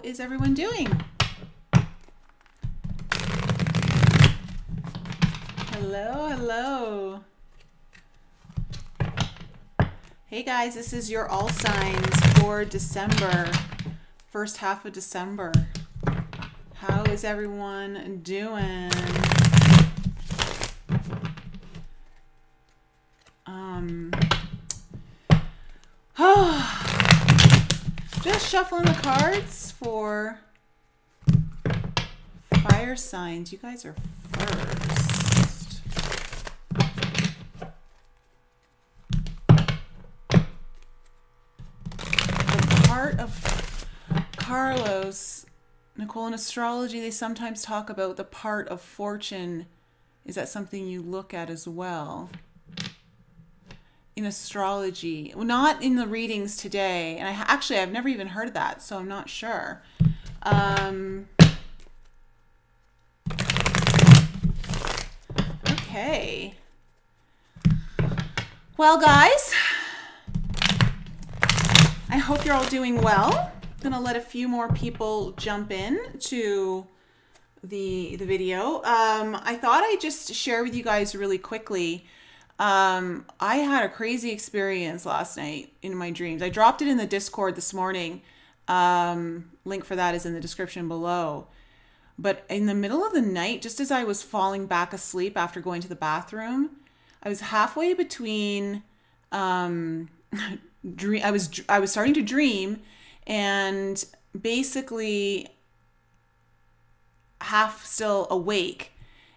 is everyone doing? Hello, hello. Hey guys, this is your all signs for December, first half of December. How is everyone doing? Just shuffling the cards for fire signs. You guys are first. The part of Carlos, Nicole, in astrology, they sometimes talk about the part of fortune. Is that something you look at as well? In astrology, well, not in the readings today, and I've never even heard of that, so I'm not sure. Okay. Well, guys, I hope you're all doing well. I'm gonna let a few more people jump in to the video. I thought I'd just share with you guys really quickly. I had a crazy experience last night in my dreams. I dropped it in the Discord this morning. Link for that is in the description below. But in the middle of the night, just as I was falling back asleep after going to the bathroom, I was halfway between I was starting to dream and basically half still awake.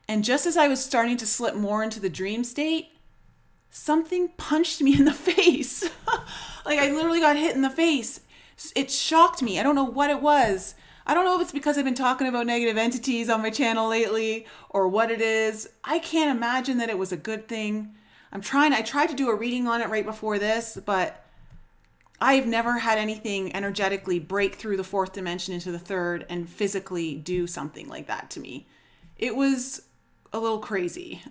And just as I was starting to slip more into the dream state, something punched me in the face. Like I literally got hit in the face. It shocked me. I don't know what it was. I don't know if it's because I've been talking about negative entities on my channel lately or what it is. I can't imagine that it was a good thing. I tried to do a reading on it right before this, but I've never had anything energetically break through the fourth dimension into the third and physically do something like that to me. It was a little crazy.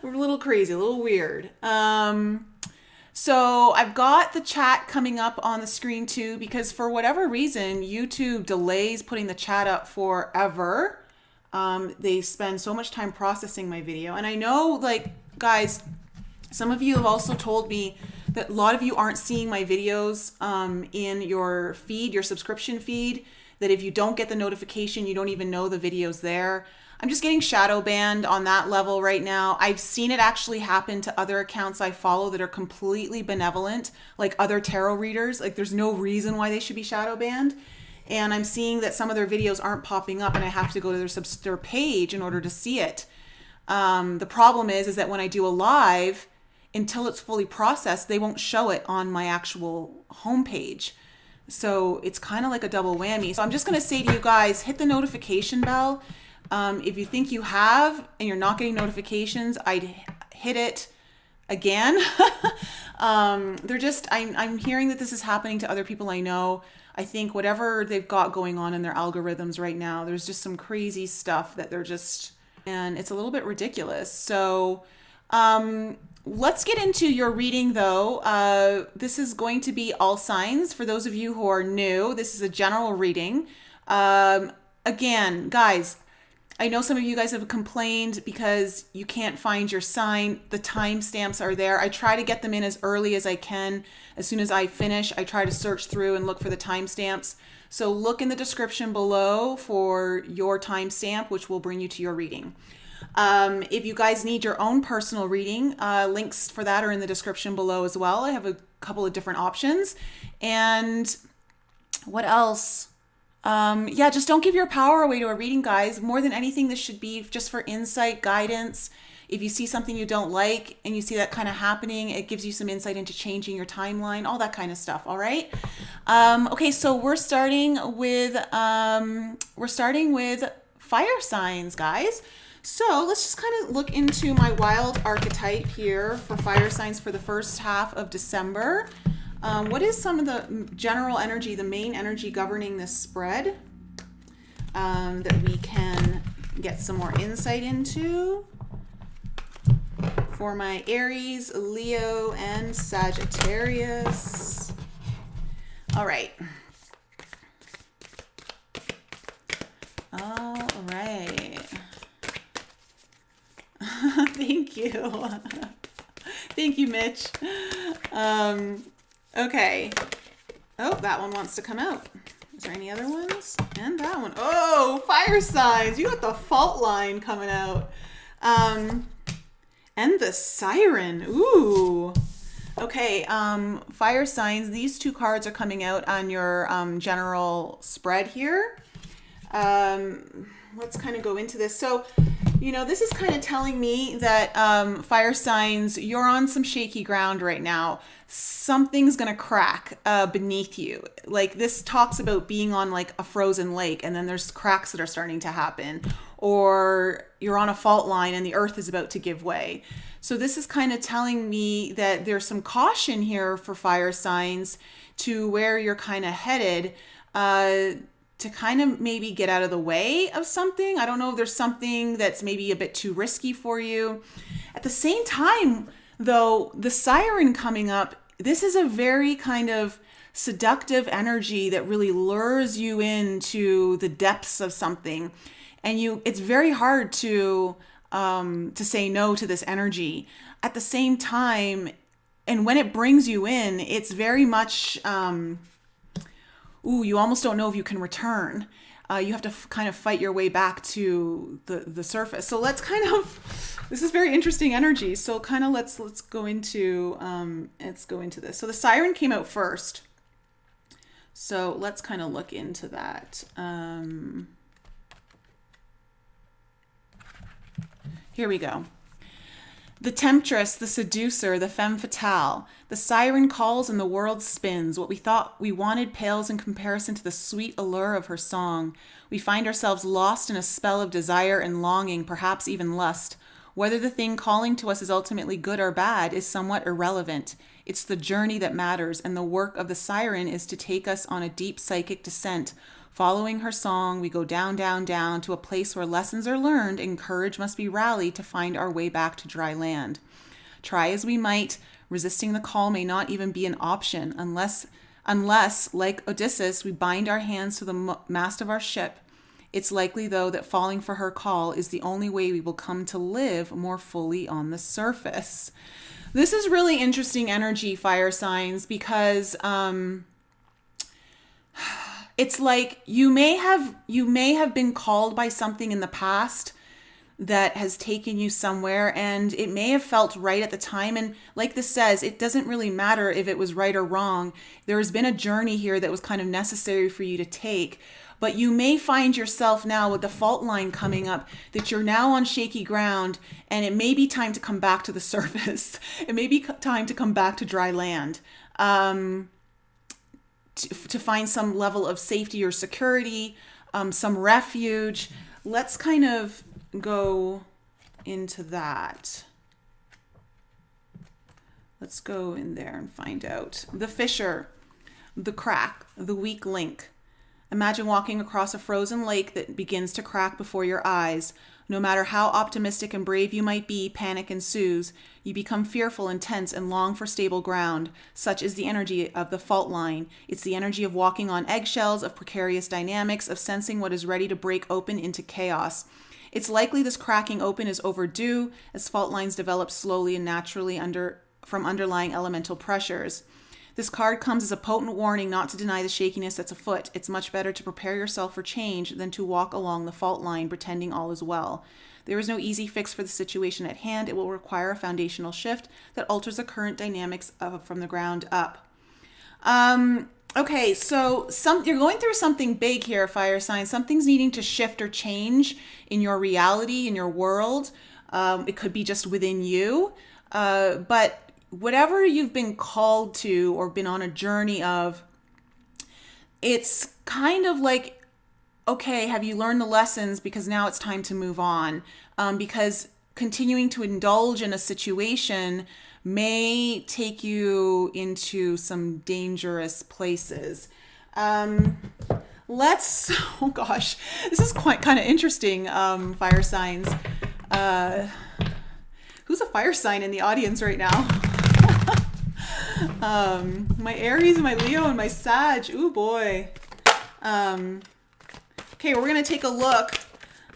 A little crazy, a little weird. So I've got the chat coming up on the screen too, because for whatever reason, YouTube delays putting the chat up forever. They spend so much time processing my video. And I know, like, guys, some of you have also told me that a lot of you aren't seeing my videos in your feed, your subscription feed, that if you don't get the notification, you don't even know the video's there. I'm just getting shadow banned on that level right now. I've seen it actually happen to other accounts I follow that are completely benevolent, like other tarot readers. Like there's no reason why they should be shadow banned. And I'm seeing that some of their videos aren't popping up and I have to go to their page in order to see it. The problem is that when I do a live, until it's fully processed, they won't show it on my actual homepage. So it's kind of like a double whammy. So I'm just going to say to you guys, hit the notification bell. If you think you have and you're not getting notifications, I'd hit it again. I'm hearing that this is happening to other people I know. I think whatever they've got going on in their algorithms right now, there's just some crazy stuff that and it's a little bit ridiculous. So, let's get into your reading though. This is going to be all signs for those of you who are new. This is a general reading. Again, guys, I know some of you guys have complained because you can't find your sign. The timestamps are there. I try to get them in as early as I can. As soon as I finish, I try to search through and look for the timestamps. So look in the description below for your timestamp, which will bring you to your reading. If you guys need your own personal reading, links for that are in the description below as well. I have a couple of different options. And what else? Yeah, just don't give your power away to a reading, guys. More than anything, this should be just for insight, guidance. If you see something you don't like and you see that kind of happening, it gives you some insight into changing your timeline, all that kind of stuff. All right. Okay, so we're starting with fire signs, guys. So let's just kind of look into my wild archetype here for fire signs for the first half of December. What is some of the general energy, the main energy governing this spread that we can get some more insight into for my Aries, Leo, and Sagittarius? All right. All right. Thank you. Thank you, Mitch. Okay. Oh, that one wants to come out. Is there any other ones? And that one. Oh, fire signs. You got the fault line coming out. And the siren. Ooh. Okay, fire signs. These two cards are coming out on your general spread here. Let's kind of go into this. So, this is kind of telling me that fire signs, you're on some shaky ground right now. Something's going to crack beneath you. Like, this talks about being on like a frozen lake, and then there's cracks that are starting to happen. Or you're on a fault line and the earth is about to give way. So this is kind of telling me that there's some caution here for fire signs to where you're kind of headed, to kind of maybe get out of the way of something. I don't know if there's something that's maybe a bit too risky for you. At the same time, though, the siren coming up, this is a very kind of seductive energy that really lures you into the depths of something. And it's very hard to say no to this energy. At the same time, and when it brings you in, it's very much, you almost don't know if you can return. You have to kind of fight your way back to the surface. So let's this is very interesting energy. So kind of let's go into this. So the siren came out first. So let's kind of look into that. Here we go. The temptress, the seducer, the femme fatale. The siren calls and the world spins. What we thought we wanted pales in comparison to the sweet allure of her song. We find ourselves lost in a spell of desire and longing, perhaps even lust. Whether the thing calling to us is ultimately good or bad is somewhat irrelevant. It's the journey that matters, and the work of the siren is to take us on a deep psychic descent. Following her song, we go down, down, down to a place where lessons are learned and courage must be rallied to find our way back to dry land. Try as we might, resisting the call may not even be an option unless, like Odysseus, we bind our hands to the mast of our ship. It's likely, though, that falling for her call is the only way we will come to live more fully on the surface. This is really interesting energy, fire signs, because it's like you may have been called by something in the past that has taken you somewhere, and it may have felt right at the time. And like this says, it doesn't really matter if it was right or wrong. There has been a journey here that was kind of necessary for you to take. But you may find yourself now with the fault line coming up that you're now on shaky ground, and it may be time to come back to the surface. It may be time to come back to dry land. To find some level of safety or security, some refuge. Let's kind of go into that. Let's go in there and find out. The fissure, the crack, the weak link. Imagine walking across a frozen lake that begins to crack before your eyes. No matter how optimistic and brave you might be, panic ensues. You become fearful and tense and long for stable ground. Such is the energy of the fault line. It's the energy of walking on eggshells, of precarious dynamics, of sensing what is ready to break open into chaos. It's likely this cracking open is overdue, as fault lines develop slowly and naturally from underlying elemental pressures. This card comes as a potent warning not to deny the shakiness that's afoot. It's much better to prepare yourself for change than to walk along the fault line pretending all is well. There is no easy fix for the situation at hand. It will require a foundational shift that alters the current dynamics from the ground up. Okay, so you're going through something big here, fire sign. Something's needing to shift or change in your reality, in your world. It could be just within you, but whatever you've been called to or been on a journey of, it's kind of like, okay, have you learned the lessons? Because now it's time to move on. Because continuing to indulge in a situation may take you into some dangerous places. Oh gosh, this is quite kind of interesting, fire signs. Who's a fire sign in the audience right now? My Aries, my Leo, and my Sag. Ooh boy. Okay, we're going to take a look.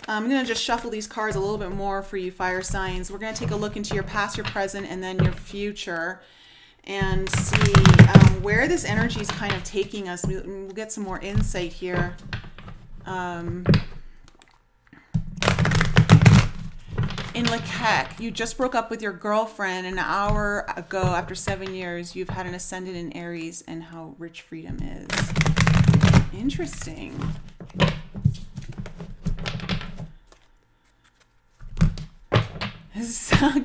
I'm going to just shuffle these cards a little bit more for you fire signs. We're going to take a look into your past, your present, and then your future, and see where this energy is kind of taking us. We'll get some more insight here. In Lakek, you just broke up with your girlfriend an hour ago after 7 years. You've had an ascendant in Aries, and how rich freedom is. Interesting.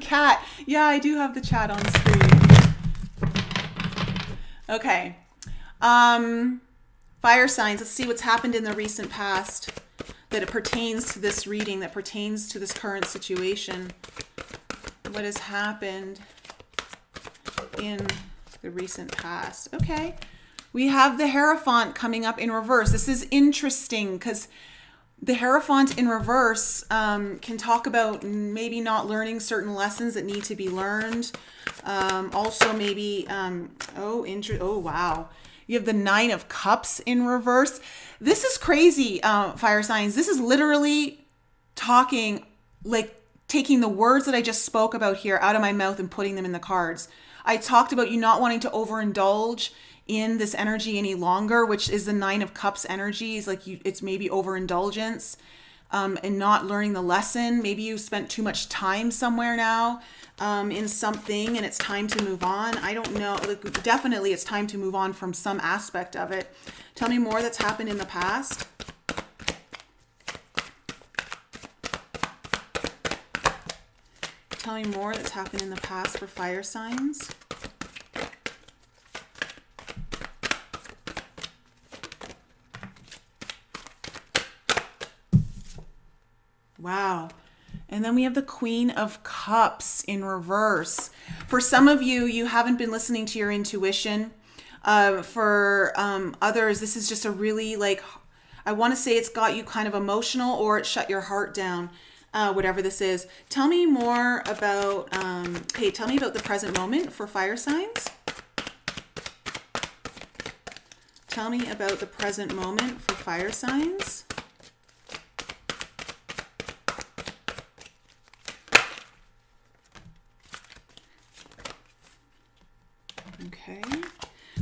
Cat. Yeah, I do have the chat on screen. Okay. Fire signs. Let's see what's happened in the recent past that it pertains to this reading, that pertains to this current situation. What has happened in the recent past? Okay. We have the Hierophant coming up in reverse. This is interesting because the Hierophant in reverse can talk about maybe not learning certain lessons that need to be learned. Also maybe, oh wow. You have the 9 of Cups in reverse. This is crazy, fire signs. This is literally talking, like taking the words that I just spoke about here out of my mouth and putting them in the cards. I talked about you not wanting to overindulge in this energy any longer, which is the 9 of Cups energy. Is like it's maybe overindulgence and not learning the lesson. Maybe you spent too much time somewhere now in something, and it's time to move on. I don't know. Like, definitely it's time to move on from some aspect of it. Tell me more that's happened in the past. Tell me more that's happened in the past for fire signs. Wow. And then we have the Queen of Cups in reverse. For some of you, you haven't been listening to your intuition. For others, this is just a really, like, I want to say it's got you kind of emotional, or it shut your heart down, whatever this is. Tell me more about, tell me about the present moment for fire signs. Tell me about the present moment for fire signs. Okay,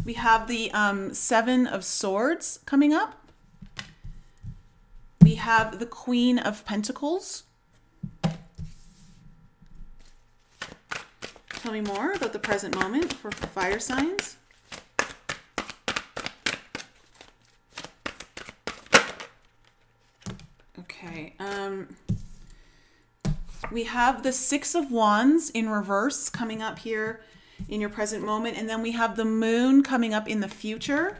we have the 7 of Swords coming up. We have the Queen of Pentacles. Tell me more about the present moment for fire signs. Okay, we have the 6 of Wands in reverse coming up here in your present moment, and then we have the Moon coming up in the future.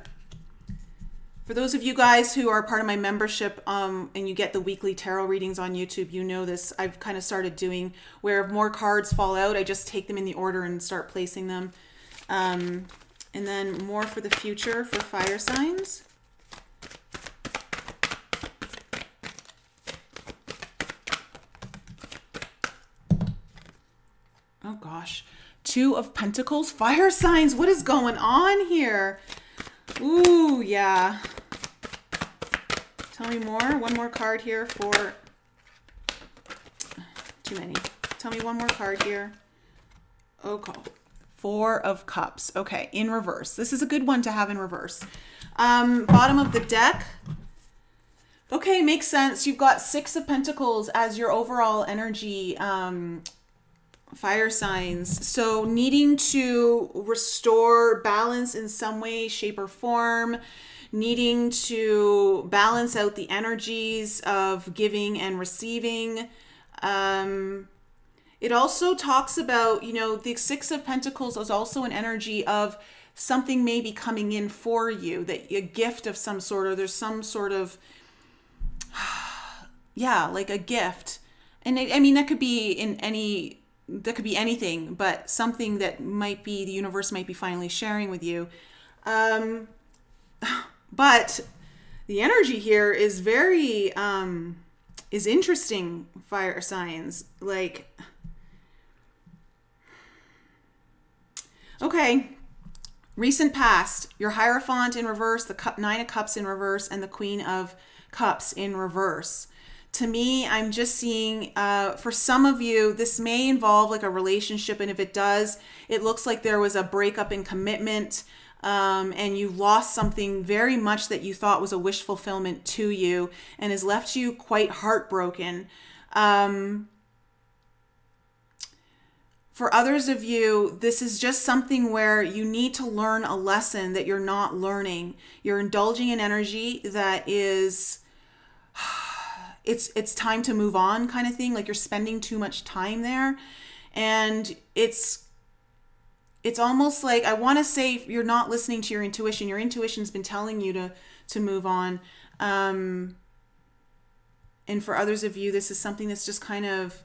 For those of you guys who are part of my membership and you get the weekly tarot readings on YouTube, you know this. I've kind of started doing where more cards fall out, I just take them in the order and start placing them. And then more for the future for fire signs. Oh gosh. 2 of Pentacles, fire signs. What is going on here? Ooh, yeah. Tell me more. One more card here for... Too many. Tell me one more card here. Okay. 4 of Cups. Okay, in reverse. This is a good one to have in reverse. Bottom of the deck. Okay, makes sense. You've got 6 of Pentacles as your overall energy, fire signs. So needing to restore balance in some way, shape, or form, needing to balance out the energies of giving and receiving. It also talks about, you know, the 6 of Pentacles is also an energy of something maybe coming in for you, that a gift of some sort, or there's some sort of, yeah, like a gift. And I mean, that could be anything, but something that might be, the universe might be finally sharing with you. But the energy here is very, is interesting, fire signs. Like, okay, recent past, your Hierophant in reverse, the 9 of Cups in reverse, and the Queen of Cups in reverse. To me, I'm just seeing, for some of you, this may involve like a relationship. And if it does, it looks like there was a breakup in commitment, and you lost something very much that you thought was a wish fulfillment to you and has left you quite heartbroken. For others of you, this is just something where you need to learn a lesson that you're not learning. You're indulging in energy that is, it's time to move on kind of thing. Like you're spending too much time there. And it's almost like, I want to say you're not listening to your intuition. Your intuition's been telling you to move on. And for others of you, this is something that's just kind of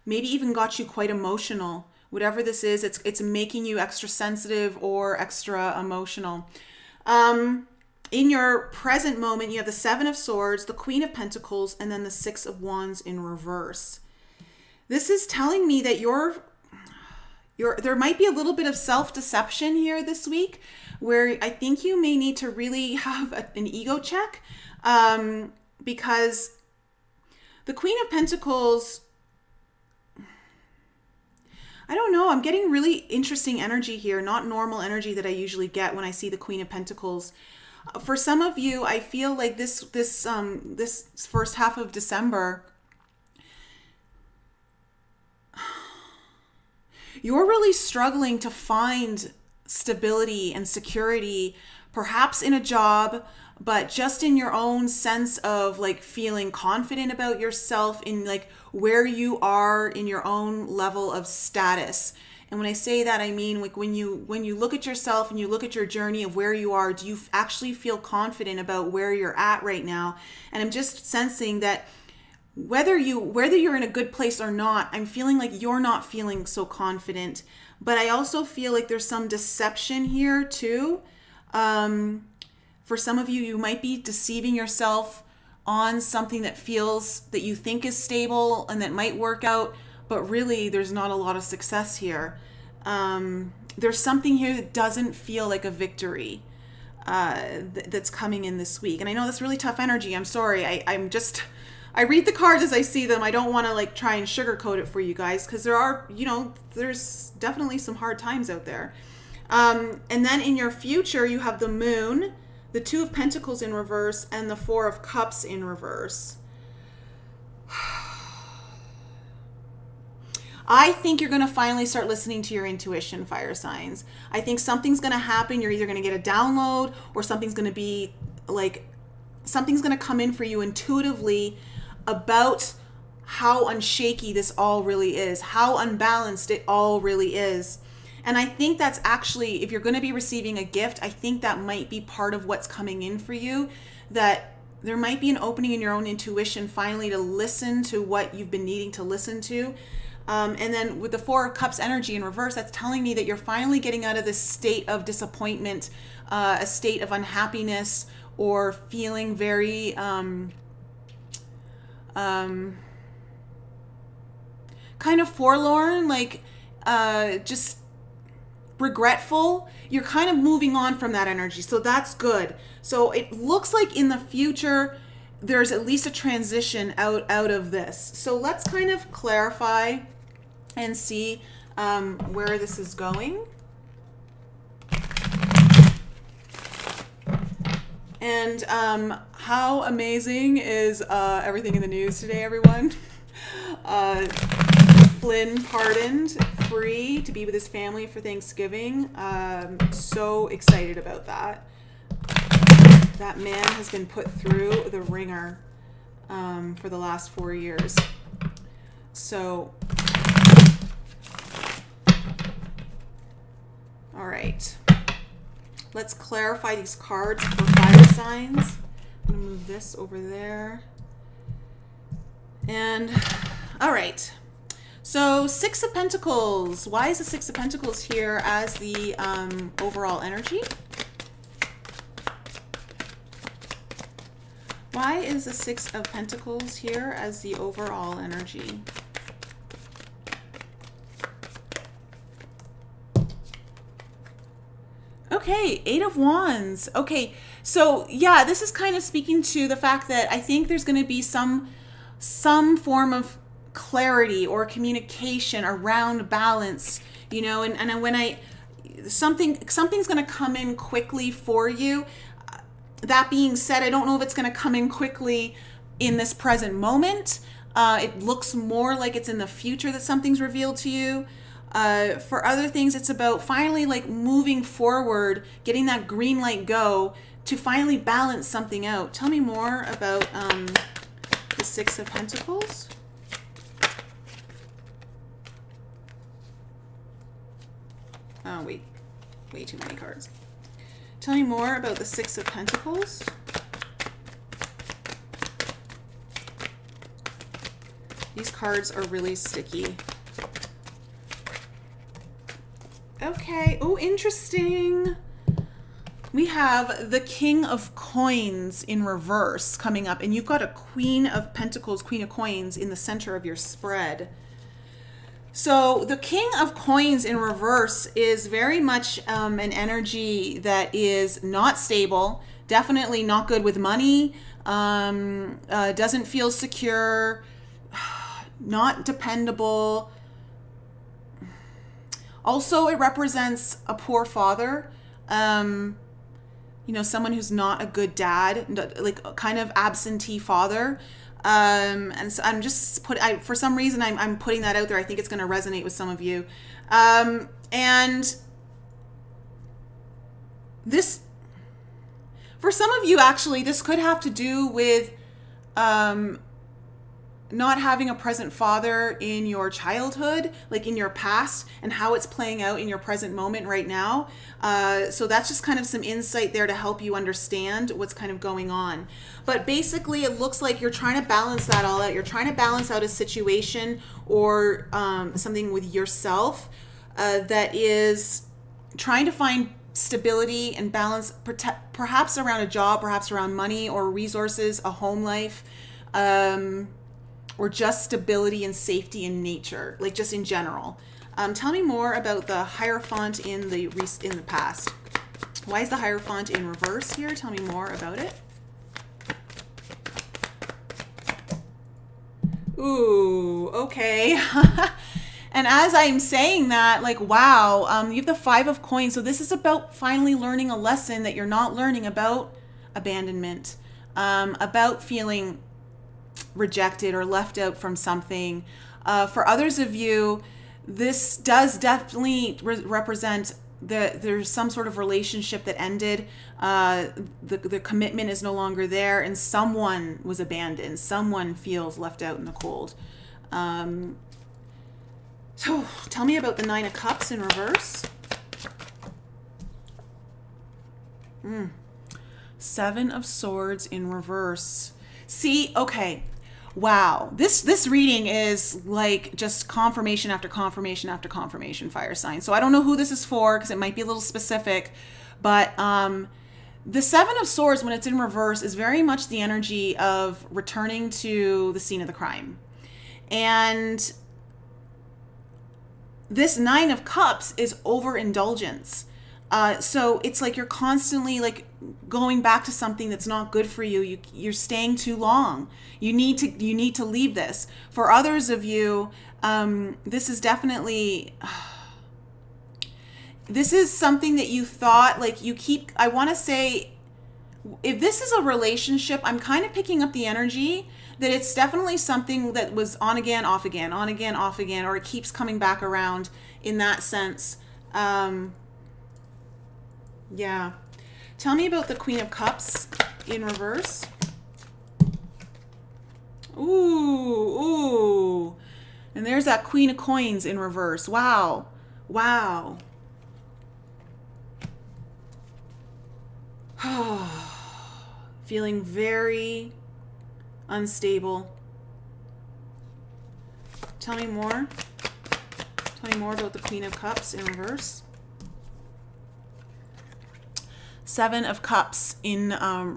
maybe even got you quite emotional. Whatever this is, it's making you extra sensitive or extra emotional. In your present moment, you have the Seven of Swords, the Queen of Pentacles, and then the Six of Wands in reverse. This is telling me that there might be a little bit of self-deception here this week, where I think you may need to really have an ego check, because the Queen of Pentacles, I don't know, I'm getting really interesting energy here, not normal energy that I usually get when I see the Queen of Pentacles. For some of you, I feel like this first half of December, you're really struggling to find stability and security, perhaps in a job, but just in your own sense of like feeling confident about yourself, in like where you are in your own level of status. And when I say that, I mean like when you look at yourself and you look at your journey of where you are, do you actually feel confident about where you're at right now? And I'm just sensing that whether you're in a good place or not, I'm feeling like you're not feeling so confident. But I also feel like there's some deception here too. For some of you, you might be deceiving yourself on something that you think is stable and that might work out, but really there's not a lot of success here. There's something here that doesn't feel like a victory that's coming in this week. And I know that's really tough energy. I'm sorry. I read the cards as I see them. I don't want to like try and sugarcoat it for you guys, because there's definitely some hard times out there. And then in your future, you have the Moon, the Two of Pentacles in reverse, and the Four of Cups in reverse. I think you're going to finally start listening to your intuition, fire signs. I think something's going to happen. You're either going to get a download, or something's going to come in for you intuitively about how unshaky this all really is, how unbalanced it all really is. And I think that's actually, if you're going to be receiving a gift, I think that might be part of what's coming in for you, that there might be an opening in your own intuition finally to listen to what you've been needing to listen to. And then with the Four of Cups energy in reverse, that's telling me that you're finally getting out of this state of disappointment, a state of unhappiness, or feeling very kind of forlorn, like just regretful. You're kind of moving on from that energy, so that's good. So it looks like in the future there's at least a transition out of this. So let's kind of clarify and see where this is going. And how amazing is everything in the news today, everyone? Flynn pardoned, free to be with his family for Thanksgiving. So excited about that. That man has been put through the ringer for the last 4 years. So, all right. Let's clarify these cards for fire signs. I'm going to move this over there. And, all right. So, Six of Pentacles. Why is the Six of Pentacles here as the overall energy? Why is the Six of Pentacles here as the overall energy? Okay, Eight of Wands. Okay, so yeah, this is kind of speaking to the fact that I think there's going to be some form of clarity or communication around balance, you know, and when something's going to come in quickly for you. That being said, I don't know if it's going to come in quickly in this present moment. It looks more like it's in the future that something's revealed to you. For other things, it's about finally like moving forward, getting that green light go to finally balance something out. Tell me more about the Six of Pentacles. Oh, wait. Way too many cards. Tell me more about the Six of Pentacles. These cards are really sticky. Okay. Oh, interesting. We have the King of Coins in reverse coming up, and you've got a Queen of Pentacles, Queen of Coins in the center of your spread. So the King of Coins in reverse is very much an energy that is not stable, definitely not good with money, doesn't feel secure, not dependable. Also, it represents a poor father, you know, someone who's not a good dad, like kind of absentee father. And so I'm just for some reason, I'm putting that out there. I think it's going to resonate with some of you. And this, for some of you, actually, this could have to do with, not having a present father in your childhood, like in your past, and how it's playing out in your present moment right now. So that's just kind of some insight there to help you understand what's kind of going on. But basically, it looks like you're trying to balance that all out. You're trying to balance out a situation or something with yourself that is trying to find stability and balance, perhaps around a job, perhaps around money or resources, a home life, or just stability and safety in nature, like just in general. Tell me more about the Hierophant in the past. Why is the Hierophant in reverse here? Tell me more about it. Ooh, okay. And as I'm saying that, like, wow, you have the Five of Coins. So this is about finally learning a lesson that you're not learning about abandonment, about feeling rejected or left out from something. For others of you, this does definitely represent that there's some sort of relationship that ended. The commitment is no longer there, and someone was abandoned. Someone feels left out in the cold. So tell me about the Nine of Cups in reverse. Seven of Swords in reverse. See, okay. Wow. This reading is like just confirmation after confirmation after confirmation, fire sign. So I don't know who this is for because it might be a little specific, but the Seven of Swords, when it's in reverse, is very much the energy of returning to the scene of the crime. And this Nine of Cups is overindulgence. So it's like you're constantly like going back to something that's not good for you. You're staying too long. You need to leave this. For others of you, this is definitely, this is something that you thought like you keep, I want to say, if this is a relationship, I'm kind of picking up the energy that it's definitely something that was on again, off again, on again, off again, or it keeps coming back around in that sense. Yeah. Tell me about the Queen of Cups in reverse. Ooh. And there's that Queen of Coins in reverse. Wow. Wow. Feeling very unstable. Tell me more. Tell me more about the Queen of Cups in reverse. Seven of Cups in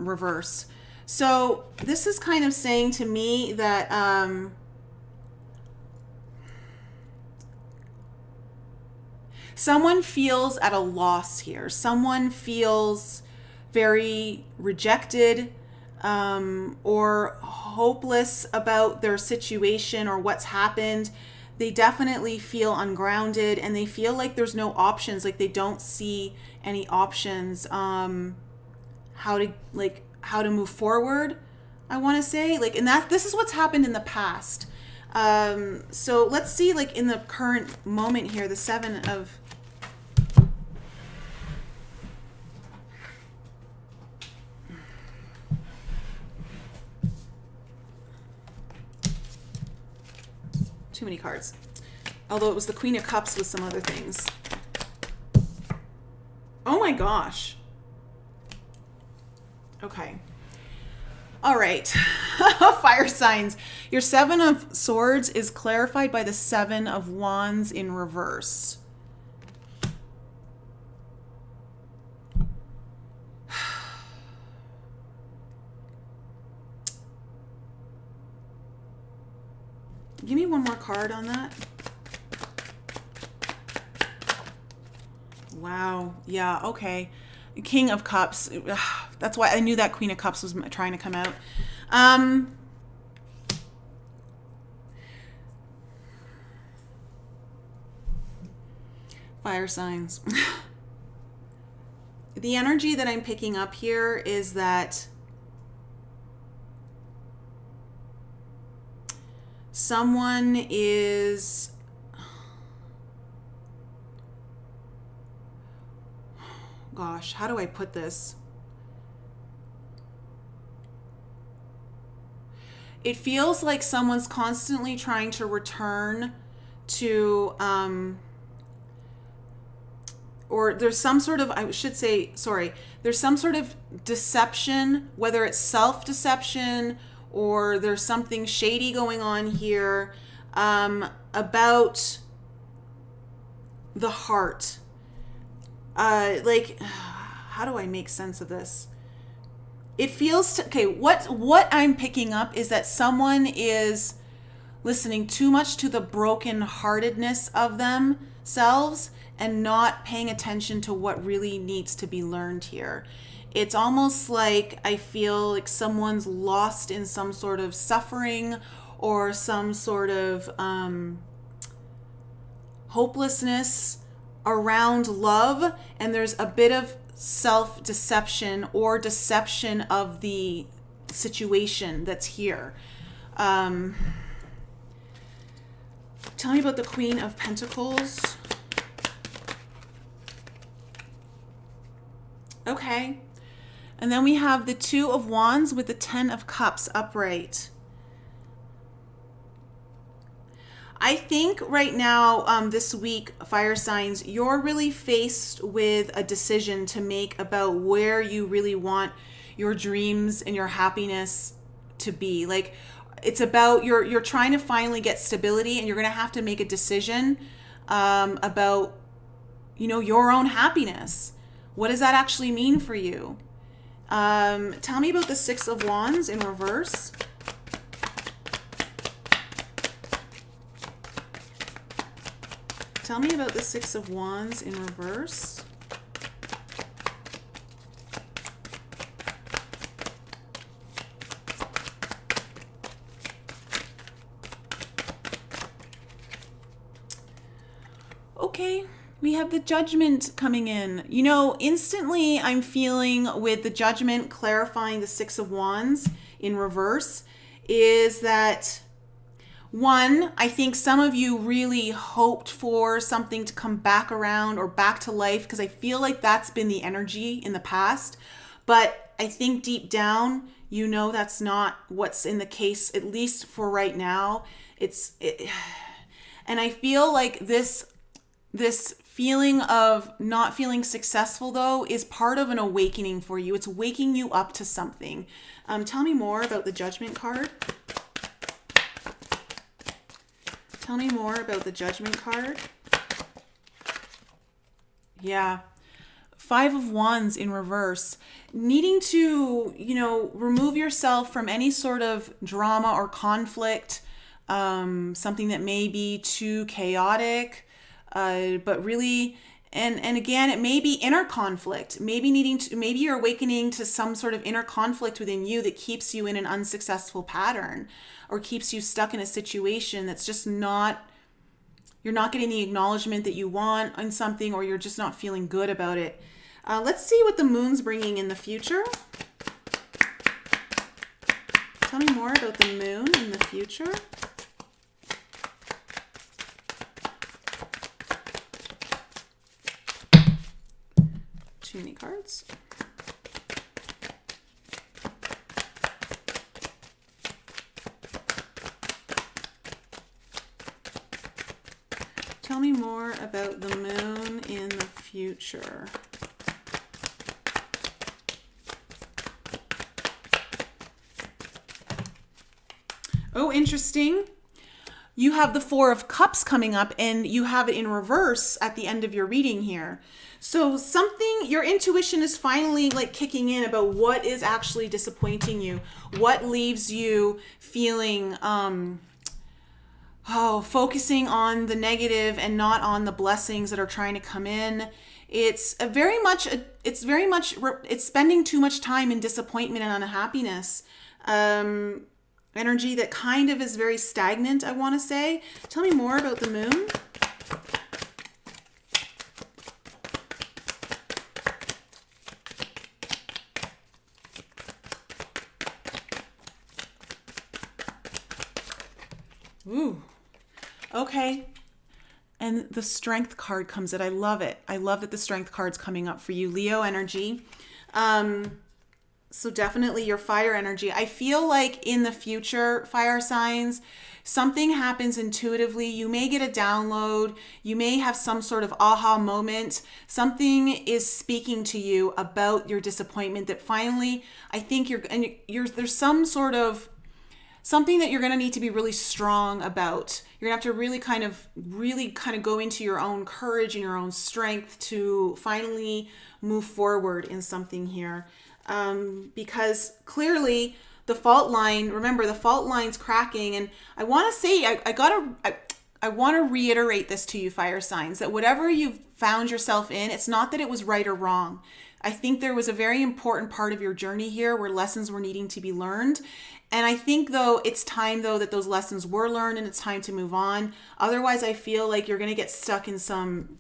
reverse. So this is kind of saying to me that someone feels at a loss here. Someone feels very rejected, or hopeless about their situation or what's happened. They definitely feel ungrounded, and they feel like there's no options, like they don't see any options, how to move forward, I want to say. Like, and this is what's happened in the past. So let's see, like, in the current moment here, the Seven of too many cards. Although it was the Queen of Cups with some other things. Oh my gosh. Okay. All right. Fire signs. Your Seven of Swords is clarified by the Seven of Wands in reverse. Give me one more card on that. Wow. Yeah, okay. King of Cups. That's why I knew that Queen of Cups was trying to come out. Fire signs. The energy that I'm picking up here is that someone is gosh, how do I put this? It feels like someone's constantly trying to return to, or there's some sort of, there's some sort of deception, whether it's self-deception or there's something shady going on here, about the heart. Like, how do I make sense of this? It feels okay. What I'm picking up is that someone is listening too much to the brokenheartedness of themselves and not paying attention to what really needs to be learned here. It's almost like I feel like someone's lost in some sort of suffering or some sort of hopelessness around love, and there's a bit of self-deception or deception of the situation that's here. Tell me about the Queen of Pentacles. Okay. And then we have the Two of Wands with the Ten of Cups upright. I think right now, this week, fire signs, you're really faced with a decision to make about where you really want your dreams and your happiness to be. Like, it's about you're trying to finally get stability, and you're going to have to make a decision about, your own happiness. What does that actually mean for you? Tell me about the Six of Wands in reverse. Tell me about the Six of Wands in reverse. Okay, we have the Judgment coming in. Instantly I'm feeling with the Judgment clarifying the Six of Wands in reverse is that, one, I think some of you really hoped for something to come back around or back to life, because I feel like that's been the energy in the past. But I think deep down, that's not what's in the case, at least for right now. And I feel like this feeling of not feeling successful, though, is part of an awakening for you. It's waking you up to something. Tell me more about the Judgment card. Tell me more about the Judgment card. Yeah. Five of Wands in reverse. Needing to, remove yourself from any sort of drama or conflict, something that may be too chaotic, but really And again, it may be inner conflict, maybe you're awakening to some sort of inner conflict within you that keeps you in an unsuccessful pattern, or keeps you stuck in a situation that's just not, you're not getting the acknowledgement that you want on something, or you're just not feeling good about it. Let's see what the moon's bringing in the future. Tell me more about the moon in the future. Too many cards. Tell me more about the moon in the future. Oh, interesting. You have the Four of Cups coming up, and you have it in reverse at the end of your reading here. So your intuition is finally like kicking in about what is actually disappointing you, what leaves you feeling, focusing on the negative and not on the blessings that are trying to come in. It's spending too much time in disappointment and unhappiness. Energy that kind of is very stagnant, I want to say. Tell me more about the moon. Ooh, okay. And the Strength card comes out. I love it. I love that the Strength card's coming up for you, Leo energy. So definitely your fire energy. I feel like in the future, fire signs, something happens intuitively. You may get a download. You may have some sort of aha moment. Something is speaking to you about your disappointment that finally, I think there's some sort of something that you're going to need to be really strong about. You're going to have to really kind of go into your own courage and your own strength to finally move forward in something here. Because clearly the fault line, remember the fault line's cracking, and I want to say, I want to reiterate this to you, fire signs, that whatever you've found yourself in, it's not that it was right or wrong. I think there was a very important part of your journey here where lessons were needing to be learned. And I think though, it's time though that those lessons were learned and it's time to move on. Otherwise, I feel like you're going to get stuck in some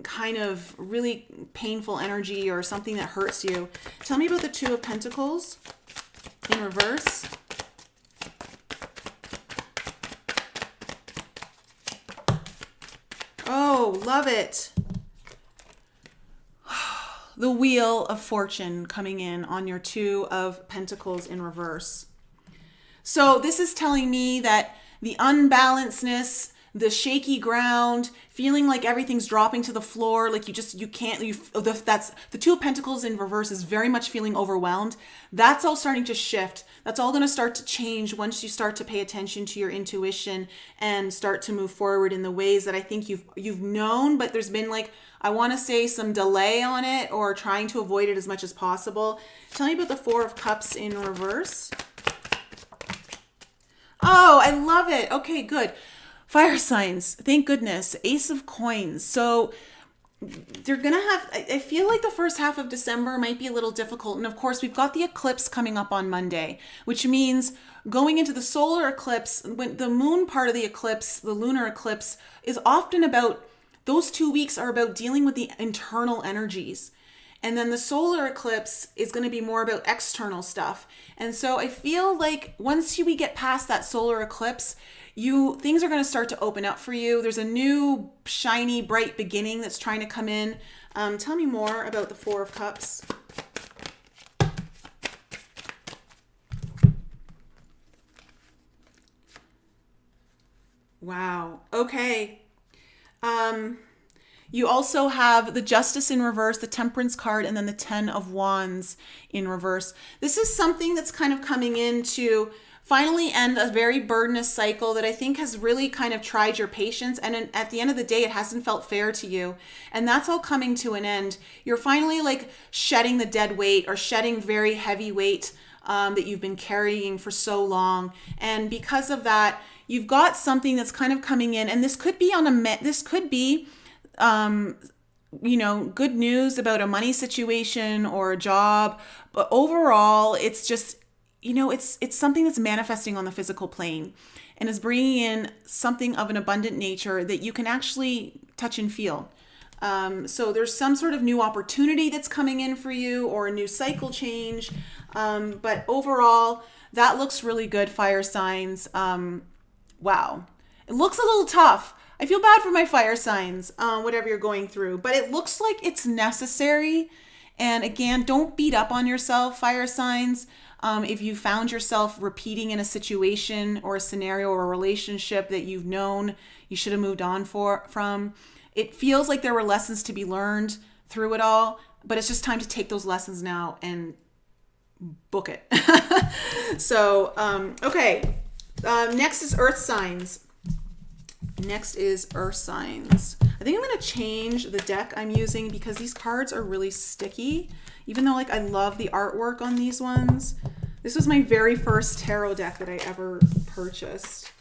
kind of really painful energy or something that hurts you. Tell me about the Two of Pentacles in reverse. Oh, love it. The Wheel of Fortune coming in on your Two of Pentacles in reverse. So this is telling me that the unbalancedness, the shaky ground, feeling like everything's dropping to the floor, like that's the Two of Pentacles in reverse is very much feeling overwhelmed. That's all starting to shift. That's all going to start to change once you start to pay attention to your intuition and start to move forward in the ways that I think you've known, but there's been like, I want to say some delay on it or trying to avoid it as much as possible. Tell me about the Four of Cups in reverse. Oh, I love it. Okay, good. Fire signs, thank goodness. Ace of Coins. So they're going to have, I feel like the first half of December might be a little difficult. And of course, we've got the eclipse coming up on Monday, which means going into the solar eclipse, when the moon part of the eclipse, the lunar eclipse, is often about, those 2 weeks are about dealing with the internal energies. And then the solar eclipse is going to be more about external stuff. And so I feel like once we get past that solar eclipse, things are going to start to open up for you. There's a new shiny, bright beginning that's trying to come in. Tell me more about the Four of Cups. Wow. Okay. You also have the Justice in reverse, the Temperance card, and then the Ten of Wands in reverse. This is something that's kind of coming in to finally end a very burdensome cycle that I think has really kind of tried your patience. And at the end of the day, it hasn't felt fair to you. And that's all coming to an end. You're finally like shedding the dead weight or shedding very heavy weight that you've been carrying for so long. And because of that, you've got something that's kind of coming in. And this could be good news about a money situation or a job, but overall, it's just, it's something that's manifesting on the physical plane and is bringing in something of an abundant nature that you can actually touch and feel. So there's some sort of new opportunity that's coming in for you or a new cycle change. But overall, that looks really good, fire signs. Wow. It looks a little tough. I feel bad for my fire signs, whatever you're going through, but it looks like it's necessary. And again, don't beat up on yourself, fire signs. If you found yourself repeating in a situation or a scenario or a relationship that you've known you should have moved on from, it feels like there were lessons to be learned through it all, but it's just time to take those lessons now and book it. So, okay. Next is earth signs. Next is earth signs. I think I'm going to change the deck I'm using because these cards are really sticky, even though I love the artwork on these ones. This was my very first tarot deck that I ever purchased.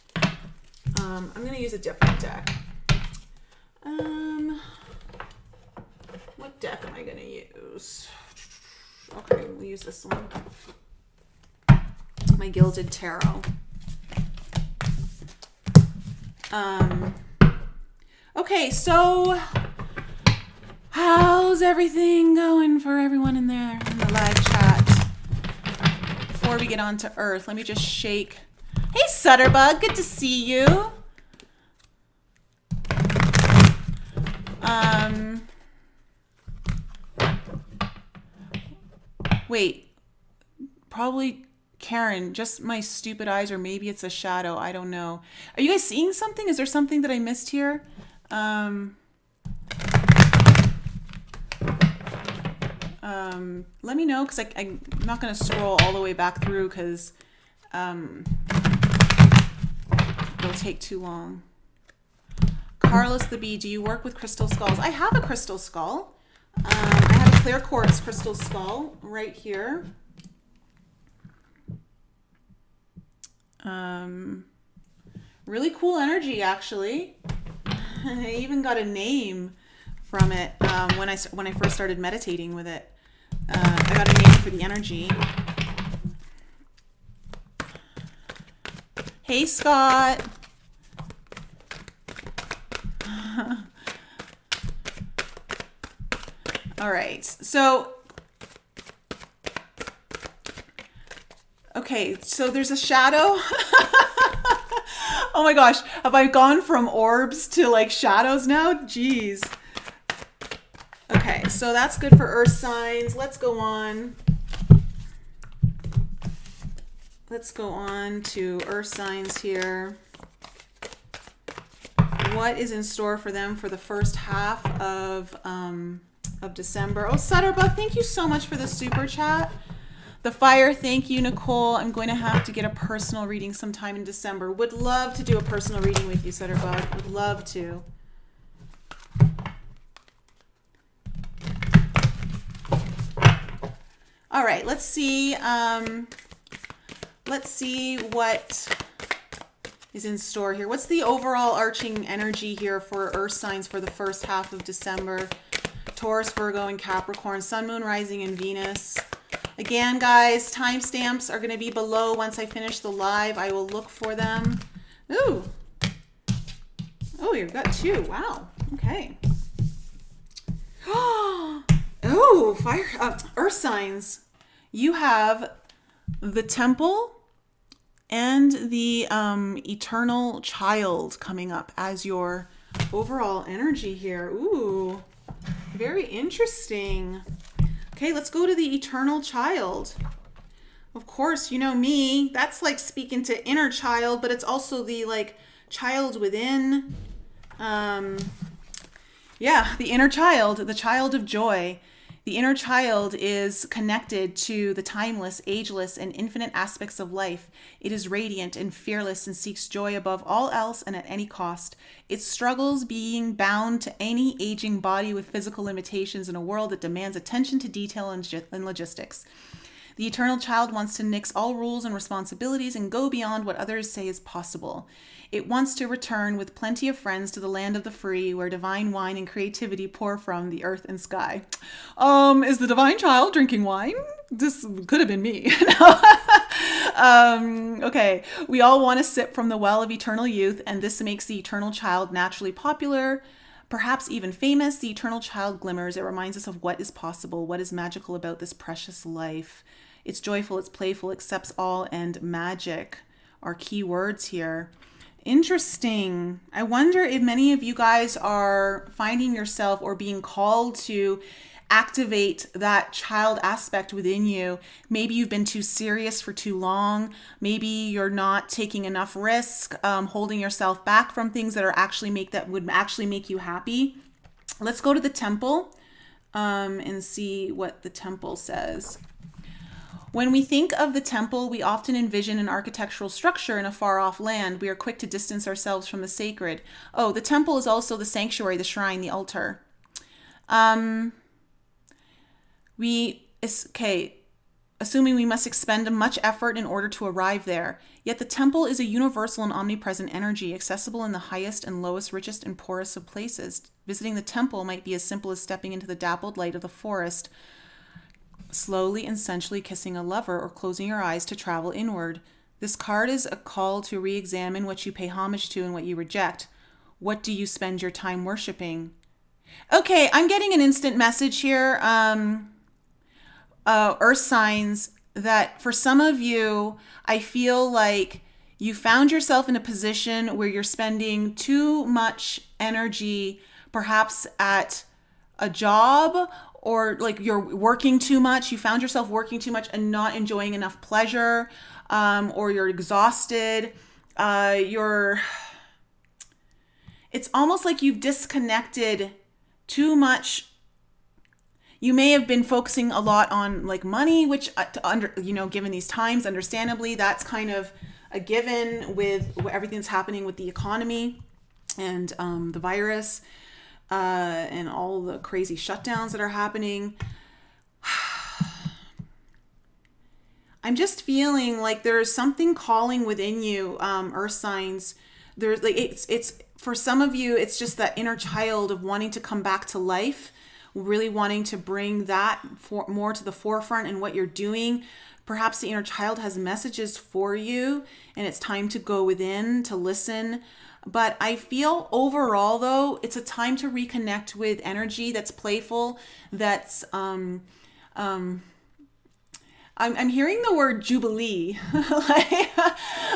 I'm going to use a different deck. What deck am I going to use? Okay, we'll use this one. My Gilded Tarot. Okay, so how's everything going for everyone in there in the live chat? Before we get on to Earth, let me just shake. Hey, Sutterbug, good to see you. Wait, probably Karen, just my stupid eyes, or maybe it's a shadow. I don't know. Are you guys seeing something? Is there something that I missed here? Let me know, because I'm not going to scroll all the way back through because it'll take too long. Carlos the Bee, do you work with crystal skulls? I have a crystal skull. I have a clear quartz crystal skull right here. Really cool energy, actually. I even got a name from it when I first started meditating with it. I got a name for the energy. Hey, Scott. All right, so okay, so there's a shadow. Oh my gosh, have I gone from orbs to shadows now? Jeez. Okay, so that's good for earth signs. Let's go on. Let's go on to earth signs here. What is in store for them for the first half of December? Oh, Sutterbug, thank you so much for the super chat. The fire, thank you, Nicole. I'm going to have to get a personal reading sometime in December. Would love to do a personal reading with you, Sutterbug. Would love to. All right, let's see. Let's see what is in store here. What's the overall arching energy here for earth signs for the first half of December? Taurus, Virgo, and Capricorn, Sun, Moon, Rising, and Venus. Again, guys, timestamps are going to be below once I finish the live. I will look for them. Ooh. Oh, you've got two. Wow. Okay. Oh, fire. Earth signs. You have the Temple and the Eternal Child coming up as your overall energy here. Ooh, very interesting. Okay, let's go to the Eternal Child. Of course, you know me, that's speaking to inner child, but it's also the child within. Yeah, the inner child, the child of joy. The inner child is connected to the timeless, ageless, and infinite aspects of life. It is radiant and fearless and seeks joy above all else and at any cost. It struggles being bound to any aging body with physical limitations in a world that demands attention to detail and logistics. The eternal child wants to nix all rules and responsibilities and go beyond what others say is possible. It wants to return with plenty of friends to the land of the free, where divine wine and creativity pour from the earth and sky. Is the divine child drinking wine? This could have been me. Okay, we all want to sip from the well of eternal youth, and this makes the eternal child naturally popular, perhaps even famous. The eternal child glimmers. It reminds us of what is possible, what is magical about this precious life. It's joyful, it's playful, accepts all, and magic are key words here. Interesting. I wonder if many of you guys are finding yourself or being called to activate that child aspect within you. Maybe you've been too serious for too long. Maybe you're not taking enough risk, holding yourself back from things that would actually make you happy. Let's go to the temple and see what the temple says. When we think of the temple, we often envision an architectural structure in a far-off land. We are quick to distance ourselves from the sacred. Oh, the temple is also the sanctuary, the shrine, the altar. Assuming we must expend much effort in order to arrive there. Yet the temple is a universal and omnipresent energy, accessible in the highest and lowest, richest and poorest of places. Visiting the temple might be as simple as stepping into the dappled light of the forest, slowly and sensually kissing a lover, or closing your eyes to travel inward. This card is a call to re-examine what you pay homage to and what you reject. What do you spend your time worshiping? Okay, I'm getting an instant message here, earth signs, that for some of you, I feel like you found yourself in a position where you're spending too much energy, perhaps at a job, or like you're working too much. You found yourself working too much and not enjoying enough pleasure, or you're exhausted. It's almost like you've disconnected too much. You may have been focusing a lot on like money, which given these times, understandably, that's kind of a given with everything that's happening with the economy and the virus and all the crazy shutdowns that are happening. I'm just feeling like there's something calling within you, earth signs. There's like it's for some of you, it's just that inner child of wanting to come back to life, really wanting to bring that more to the forefront in what you're doing. Perhaps the inner child has messages for you and it's time to go within to listen. But I feel overall, though, it's a time to reconnect with energy that's playful, that's I'm hearing the word jubilee.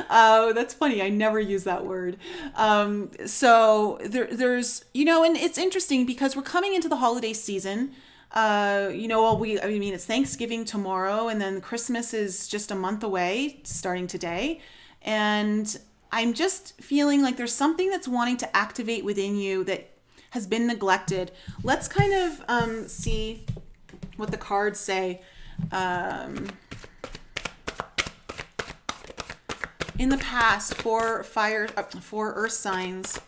That's funny. I never use that word. So there's, and it's interesting because we're coming into the holiday season. It's Thanksgiving tomorrow, and then Christmas is just a month away, starting today. And I'm just feeling like there's something that's wanting to activate within you that has been neglected. Let's kind of see what the cards say. In the past for earth signs.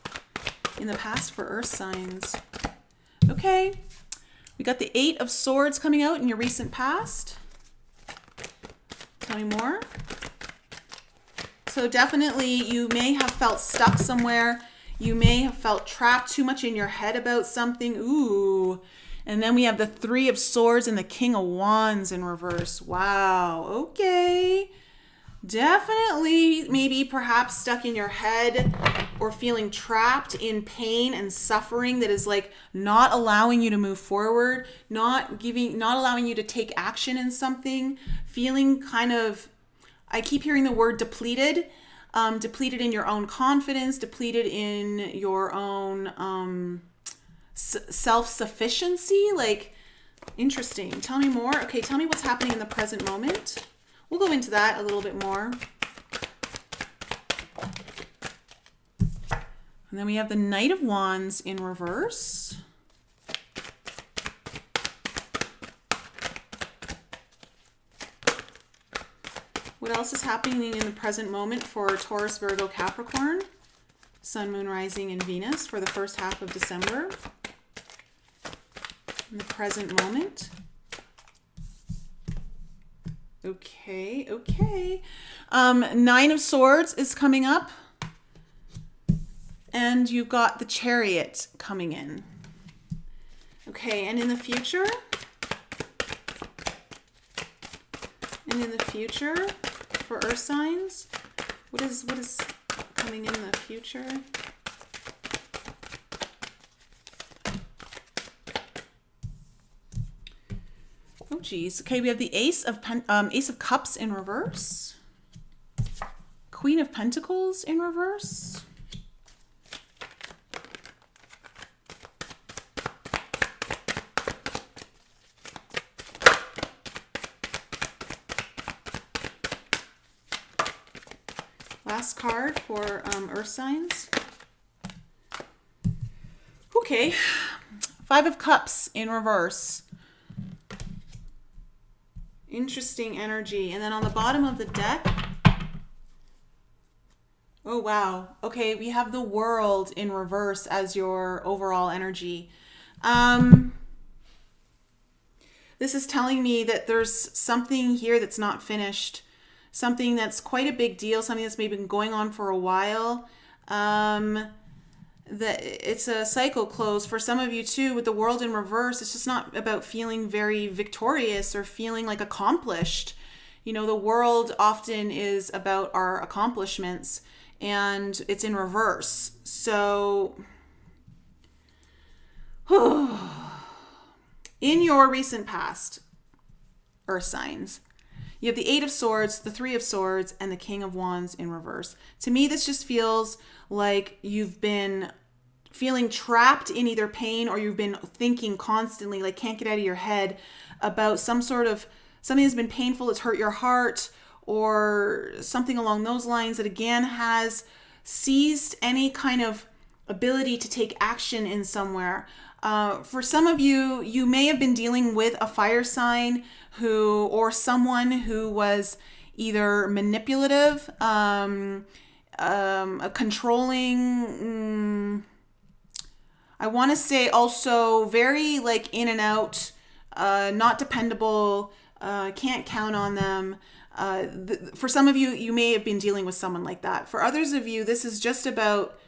Okay. We got the 8 of Swords coming out in your recent past. Tell me more. So definitely you may have felt stuck somewhere. You may have felt trapped too much in your head about something. Ooh. And then we have the 3 of Swords and the King of Wands in reverse. Wow. Okay. Definitely maybe perhaps stuck in your head or feeling trapped in pain and suffering that is like not allowing you to move forward, not allowing you to take action in something, feeling kind of, I keep hearing the word depleted, depleted in your own confidence, depleted in your own self-sufficiency. Like, interesting. Tell me more. Okay, tell me what's happening in the present moment. We'll go into that a little bit more. And then we have the Knight of Wands in reverse. What else is happening in the present moment for Taurus, Virgo, Capricorn? Sun, Moon, Rising, and Venus for the first half of December. In the present moment. Okay, okay. Nine of Swords is coming up. And you've got the Chariot coming in. Okay, and in the future? And in the future for Earth signs? What is coming in the future? Oh geez. Okay, we have the Ace of Cups in reverse. Queen of Pentacles in reverse. Last card for Earth signs. Okay. Five of Cups in reverse. Interesting energy. And then on the bottom of the deck, oh wow. Okay, we have the World in reverse as your overall energy. This is telling me that there's something here that's not finished. Something that's quite a big deal, something that's maybe been going on for a while. That it's a cycle close for some of you too. With the World in reverse, it's just not about feeling very victorious or feeling like accomplished. You know, the World often is about our accomplishments, and it's in reverse. So in your recent past, Earth signs, you have the Eight of Swords, the Three of Swords, and the King of Wands in reverse. To me, this just feels like you've been feeling trapped in either pain, or you've been thinking constantly, like can't get out of your head about something that's been painful, that's hurt your heart, or something along those lines that again has seized any kind of ability to take action in somewhere. For some of you, you may have been dealing with a fire sign or someone who was either manipulative, a controlling, I want to say also very like in and out, not dependable, can't count on them. For some of you, you may have been dealing with someone like that. For others of you, this is just about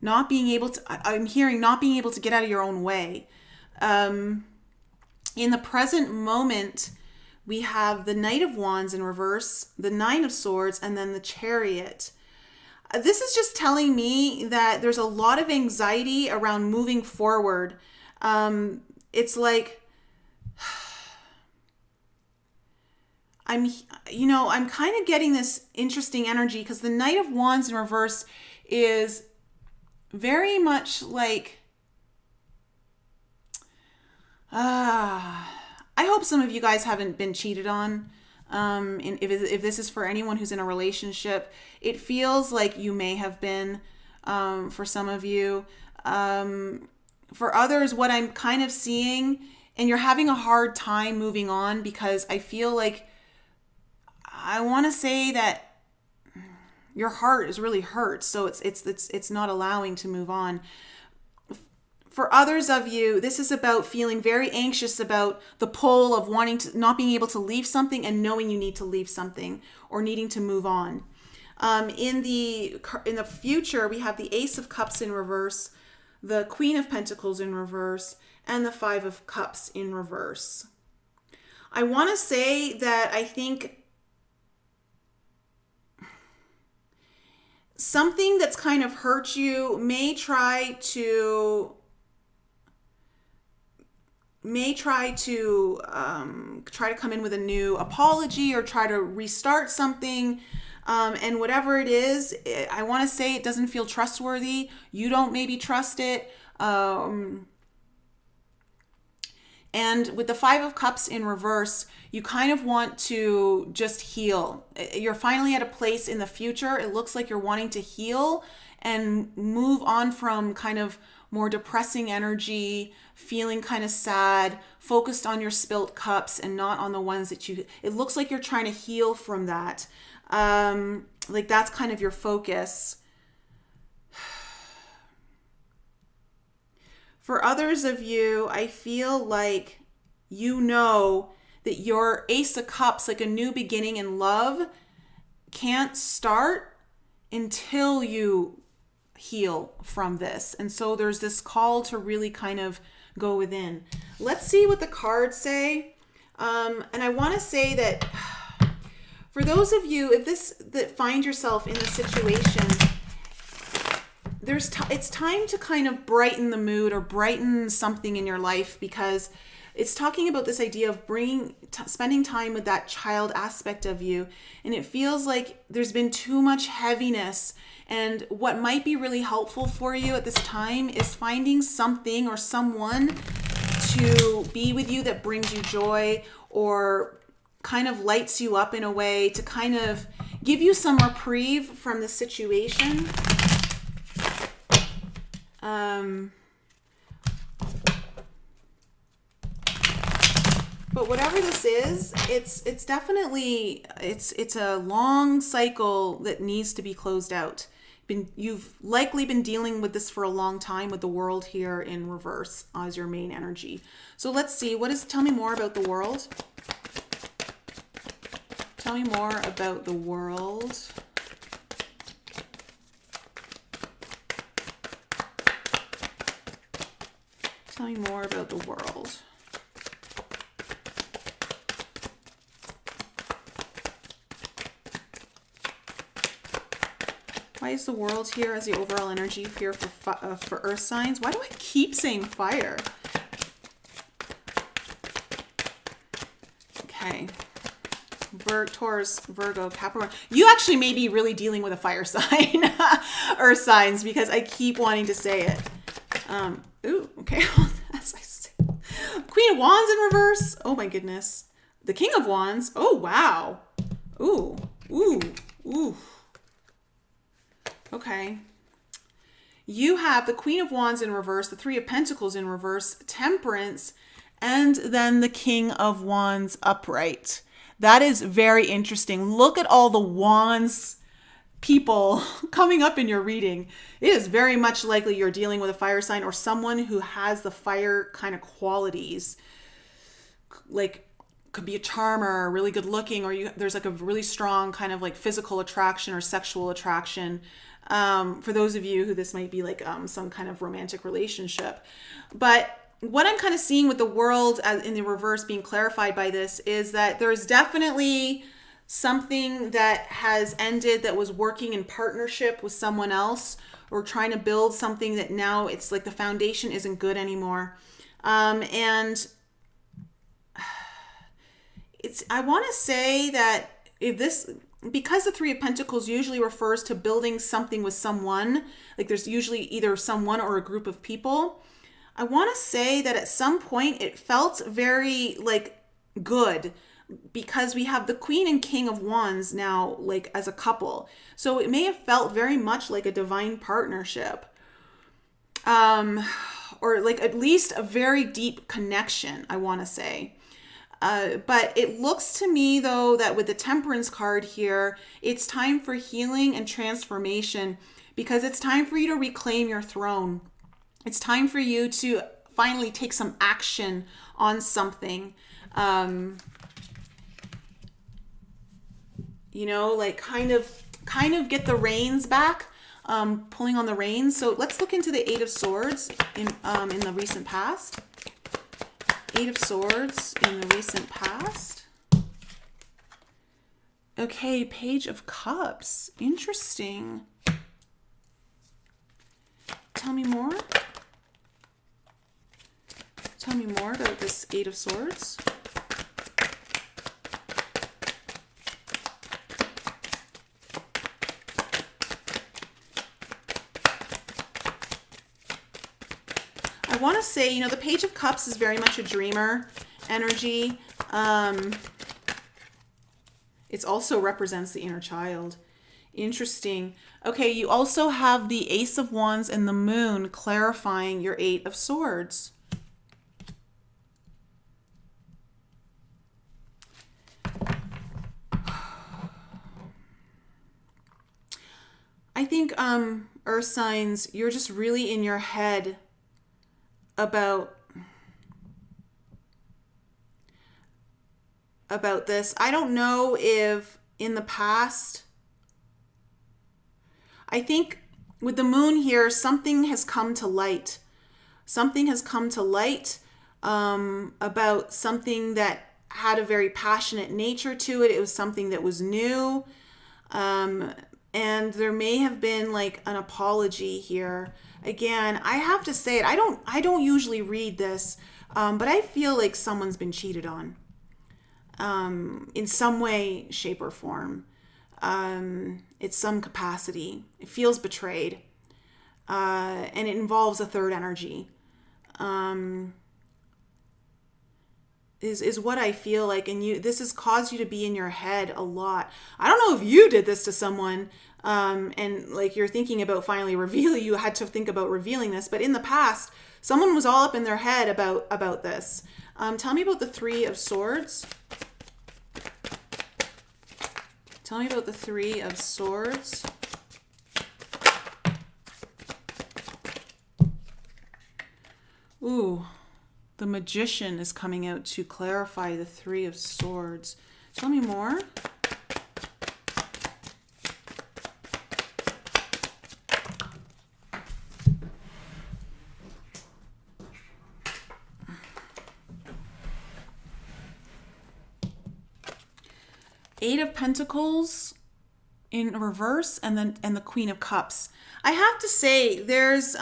not being able to, I'm hearing not being able to get out of your own way. In the present moment, we have the Knight of Wands in reverse, the Nine of Swords, and then the Chariot. This is just telling me that there's a lot of anxiety around moving forward. It's like, I'm kind of getting this interesting energy because the Knight of Wands in reverse is very much like, I hope some of you guys haven't been cheated on. If this is for anyone who's in a relationship, it feels like you may have been, for some of you. For others, what I'm kind of seeing, and you're having a hard time moving on because I feel like, I want to say that your heart is really hurt, so it's not allowing to move on. For others of you, this is about feeling very anxious about the pull of wanting to, not being able to leave something and knowing you need to leave something or needing to move on. In the future, we have the Ace of Cups in reverse, the Queen of Pentacles in reverse, and the Five of Cups in reverse. I want to say that I think something that's kind of hurt you may try to come in with a new apology or try to restart something. And whatever it is, I want to say it doesn't feel trustworthy. You don't maybe trust it. And with the Five of Cups in reverse, you kind of want to just heal. You're finally at a place in the future. It looks like you're wanting to heal and move on from kind of more depressing energy, feeling kind of sad, focused on your spilt cups and not on the ones that it looks like you're trying to heal from that. Like that's kind of your focus. For others of you, I feel like you know that your Ace of Cups, like a new beginning in love, can't start until you heal from this. And so there's this call to really kind of go within. Let's see what the cards say. And I want to say that for those of you that find yourself in a situation, it's time to kind of brighten the mood or brighten something in your life, because it's talking about this idea of spending time with that child aspect of you. And it feels like there's been too much heaviness. And what might be really helpful for you at this time is finding something or someone to be with you that brings you joy or kind of lights you up in a way to kind of give you some reprieve from the situation. But whatever this is, it's definitely, it's a long cycle that needs to be closed out. You've likely been dealing with this for a long time with the world here in reverse as your main energy. So let's see, tell me more about the world. Tell me more about the world. Tell me more about the world. Why is the world here as the overall energy here for earth signs? Why do I keep saying fire? Okay. Taurus, Virgo, Capricorn. You actually may be really dealing with a fire sign, earth signs, because I keep wanting to say it. Ooh, okay. As I say. Queen of Wands in reverse. Oh my goodness. The King of Wands. Oh, wow. Ooh, ooh, ooh. Okay. You have the Queen of Wands in reverse, the Three of Pentacles in reverse, Temperance, and then the King of Wands upright. That is very interesting. Look at all the Wands people coming up in your reading. It is very much likely you're dealing with a fire sign or someone who has the fire kind of qualities. Like, could be a charmer, really good looking, or there's like a really strong kind of like physical attraction or sexual attraction. For those of you who this might be like some kind of romantic relationship. But what I'm kind of seeing with the world in the reverse being clarified by this is that there's definitely something that has ended that was working in partnership with someone else, or trying to build something that now it's like the foundation isn't good anymore. And I want to say that because the Three of Pentacles usually refers to building something with someone, like there's usually either someone or a group of people. I want to say that at some point it felt very like good, because we have the Queen and King of Wands now like as a couple. So it may have felt very much like a divine partnership. Or like at least a very deep connection, I want to say. But it looks to me, though, that with the Temperance card here, it's time for healing and transformation, because it's time for you to reclaim your throne. It's time for you to finally take some action on something. Like kind of get the reins back, pulling on the reins. So let's look into the Eight of Swords in the recent past. Eight of Swords in the recent past. Okay, Page of Cups. Interesting. Tell me more. Tell me more about this Eight of Swords. I want to say, the Page of Cups is very much a dreamer energy. It also represents the inner child. Interesting. Okay, you also have the Ace of Wands and the Moon clarifying your Eight of Swords. I think, Earth signs, you're just really in your head about about this. I don't know if in the past, I think with the moon here, something has come to light. Something has come to light about something that had a very passionate nature to it. It was something that was new. And there may have been like an apology here. Again, I have to say it. I don't usually read this, but I feel like someone's been cheated on in some way, shape, or form. It's some capacity. It feels betrayed. And it involves a third energy. Is what I feel like, and this has caused you to be in your head a lot. I don't know if you did this to someone, and like you're thinking about finally revealing, you had to think about revealing this, but in the past, someone was all up in their head about this. Tell me about the Three of Swords. Tell me about the Three of Swords. Ooh. The Magician is coming out to clarify the Three of Swords. Tell me more. Eight of Pentacles in reverse, and the Queen of Cups. I have to say, there's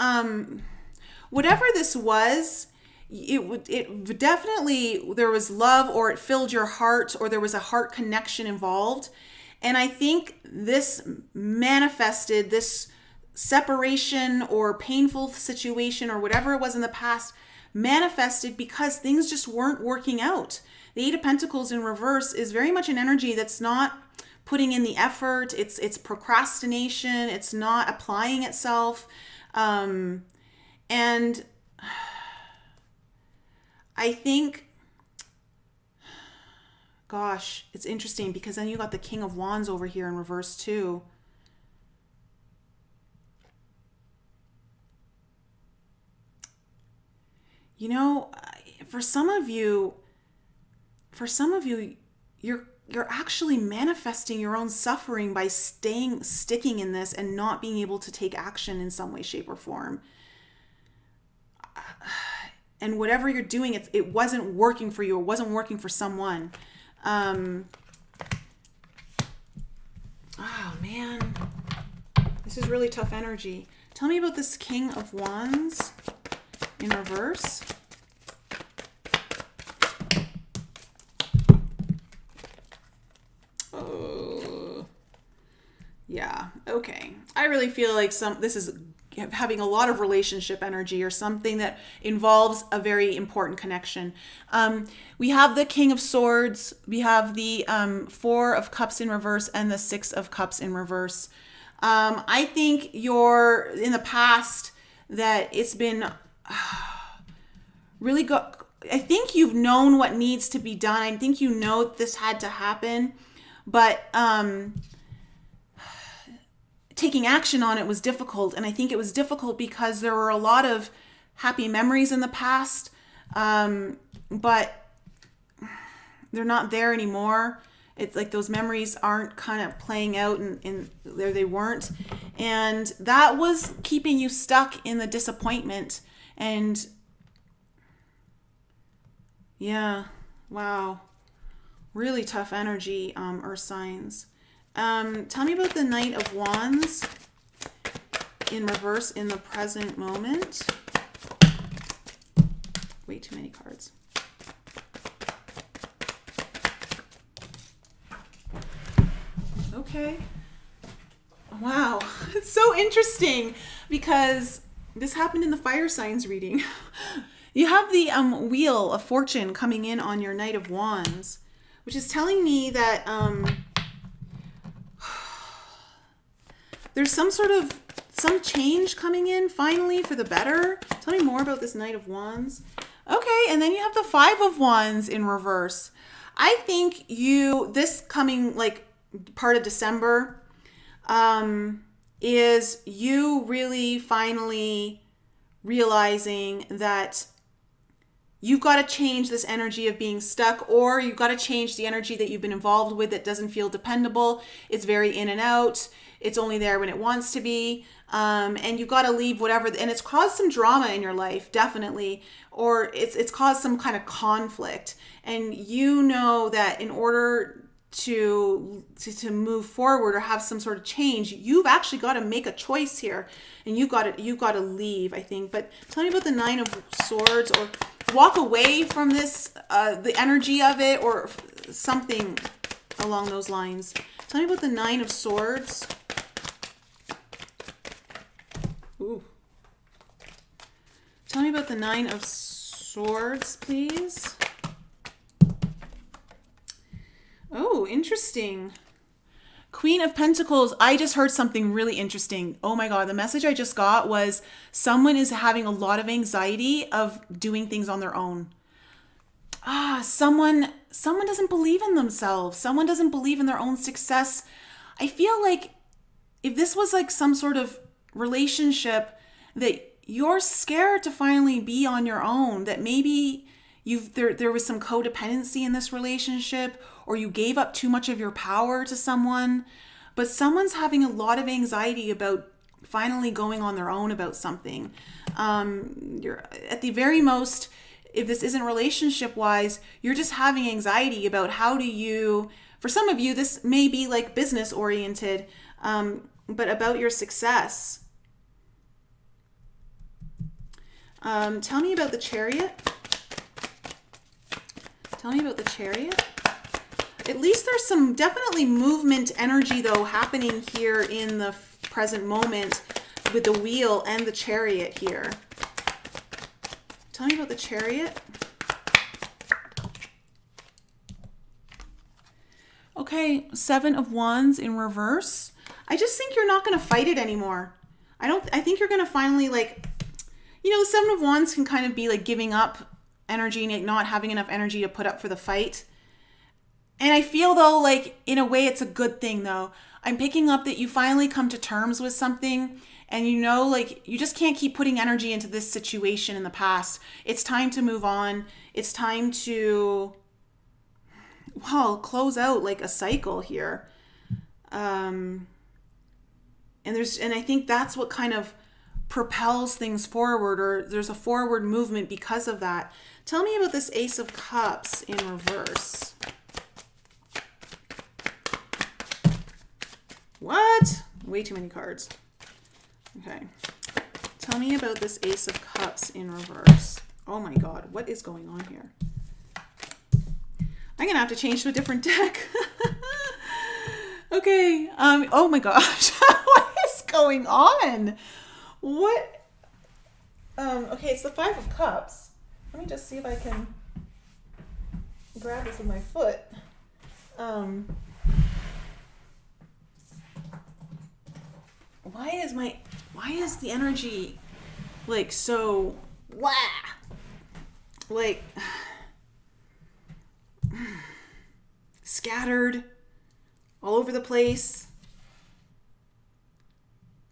whatever this was, it definitely, there was love, or it filled your heart, or there was a heart connection involved. And I think this manifested, this separation or painful situation or whatever it was in the past manifested because things just weren't working out. The Eight of Pentacles in reverse is very much an energy that's not putting in the effort. It's procrastination. It's not applying itself. And I think, gosh, it's interesting because then you got the King of Wands over here in reverse too. You know, for some of you, you're actually manifesting your own suffering by sticking in this and not being able to take action in some way, shape, or form. And whatever you're doing, it wasn't working for you. It wasn't working for someone. Oh, man. This is really tough energy. Tell me about this King of Wands in reverse. Oh. Yeah. Okay. I really feel like this is having a lot of relationship energy or something that involves a very important connection. We have the King of Swords. We have the Four of Cups in reverse and the Six of Cups in reverse. I think you're in the past that it's been really good. I think you've known what needs to be done. I think you know this had to happen, but taking action on it was difficult. And I think it was difficult because there were a lot of happy memories in the past, but they're not there anymore. It's like those memories aren't kind of playing out and there they weren't. And that was keeping you stuck in the disappointment. And yeah, wow. Really tough energy, Earth signs. Tell me about the Knight of Wands in reverse in the present moment. Way too many cards. Okay. Wow. It's so interesting because this happened in the fire signs reading. You have the Wheel of Fortune coming in on your Knight of Wands, which is telling me that there's some change coming in finally for the better. Tell me more about this Knight of Wands. Okay, and then you have the Five of Wands in reverse. I think this coming like part of December is you really finally realizing that you've got to change this energy of being stuck, or you've got to change the energy that you've been involved with that doesn't feel dependable. It's very in and out. It's only there when it wants to be. And you've got to leave whatever, and it's caused some drama in your life, definitely, or it's caused some kind of conflict. And you know that in order to move forward or have some sort of change, you've actually got to make a choice here, and you've got to leave, I think. But tell me about the Nine of Swords, or walk away from this, the energy of it, or something along those lines. Tell me about the Nine of Swords. Ooh. Tell me about the Nine of Swords, please. Oh, interesting. Queen of Pentacles. I just heard something really interesting. Oh my God. The message I just got was someone is having a lot of anxiety of doing things on their own. Someone doesn't believe in themselves. Someone doesn't believe in their own success. I feel like if this was like some sort of relationship that you're scared to finally be on your own, that maybe there was some codependency in this relationship, or you gave up too much of your power to someone, but someone's having a lot of anxiety about finally going on their own about something. You're at the very most, if this isn't relationship wise, you're just having anxiety about how do you, for some of you, this may be like business oriented, but about your success. Tell me about the Chariot. Tell me about the Chariot. At least there's some definitely movement energy though happening here in the present moment with the Wheel and the Chariot here. Tell me about the Chariot. Okay, Seven of Wands in reverse. I just think you're not going to fight it anymore. I think you're going to finally, like, you know, the Seven of Wands can kind of be like giving up energy and not having enough energy to put up for the fight. And I feel though, like in a way it's a good thing though. I'm picking up that you finally come to terms with something, and you know, like you just can't keep putting energy into this situation in the past. It's time to move on. It's time to, well, close out like a cycle here. And I think that's what kind of propels things forward, or there's a forward movement because of that. Tell me about this Ace of Cups in reverse. What? Way too many cards. Okay. Tell me about this Ace of Cups in reverse. Oh my God, what is going on here? I'm gonna have to change to a different deck. Okay. Oh my gosh. What is going on? What? Okay, it's the Five of Cups. Let me just see if I can grab this with my foot. Why is the energy like so like scattered all over the place,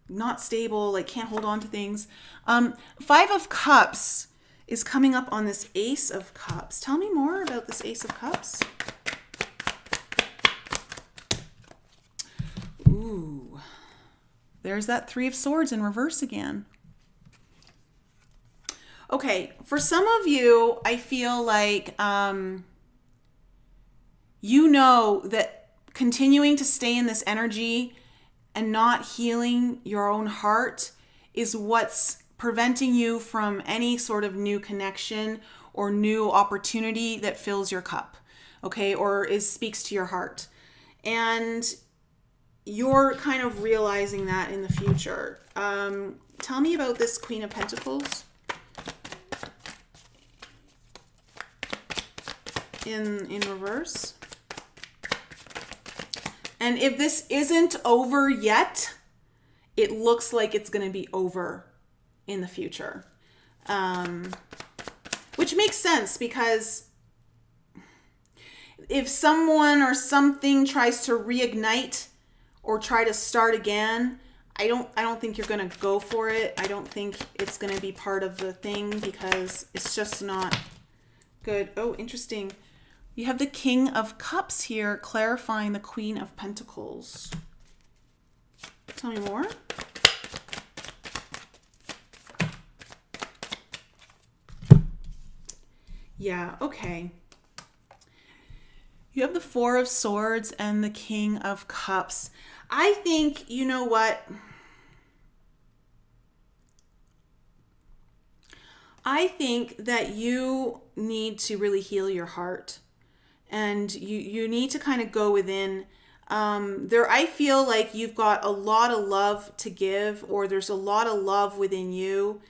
not stable, like can't hold on to things. Five of Cups is coming up on this Ace of Cups. Tell me more about this Ace of Cups. Ooh, there's that Three of Swords in reverse again. Okay, for some of you, I feel like you know that continuing to stay in this energy and not healing your own heart is what's preventing you from any sort of new connection or new opportunity that fills your cup, okay, or speaks to your heart. And you're kind of realizing that in the future. Tell me about this Queen of Pentacles in reverse. And if this isn't over yet, it looks like it's going to be over in the future. Which makes sense, because if someone or something tries to reignite or try to start again, I don't think you're going to go for it. I don't think it's going to be part of the thing, because it's just not Good. Oh, interesting. You have the King of Cups here, clarifying the Queen of Pentacles. Tell me more. Yeah, okay. You have the Four of Swords and the King of Cups. I think, you know what? I think that you need to really heal your heart, and you need to kind of go within. I feel like you've got a lot of love to give, or there's a lot of love within you.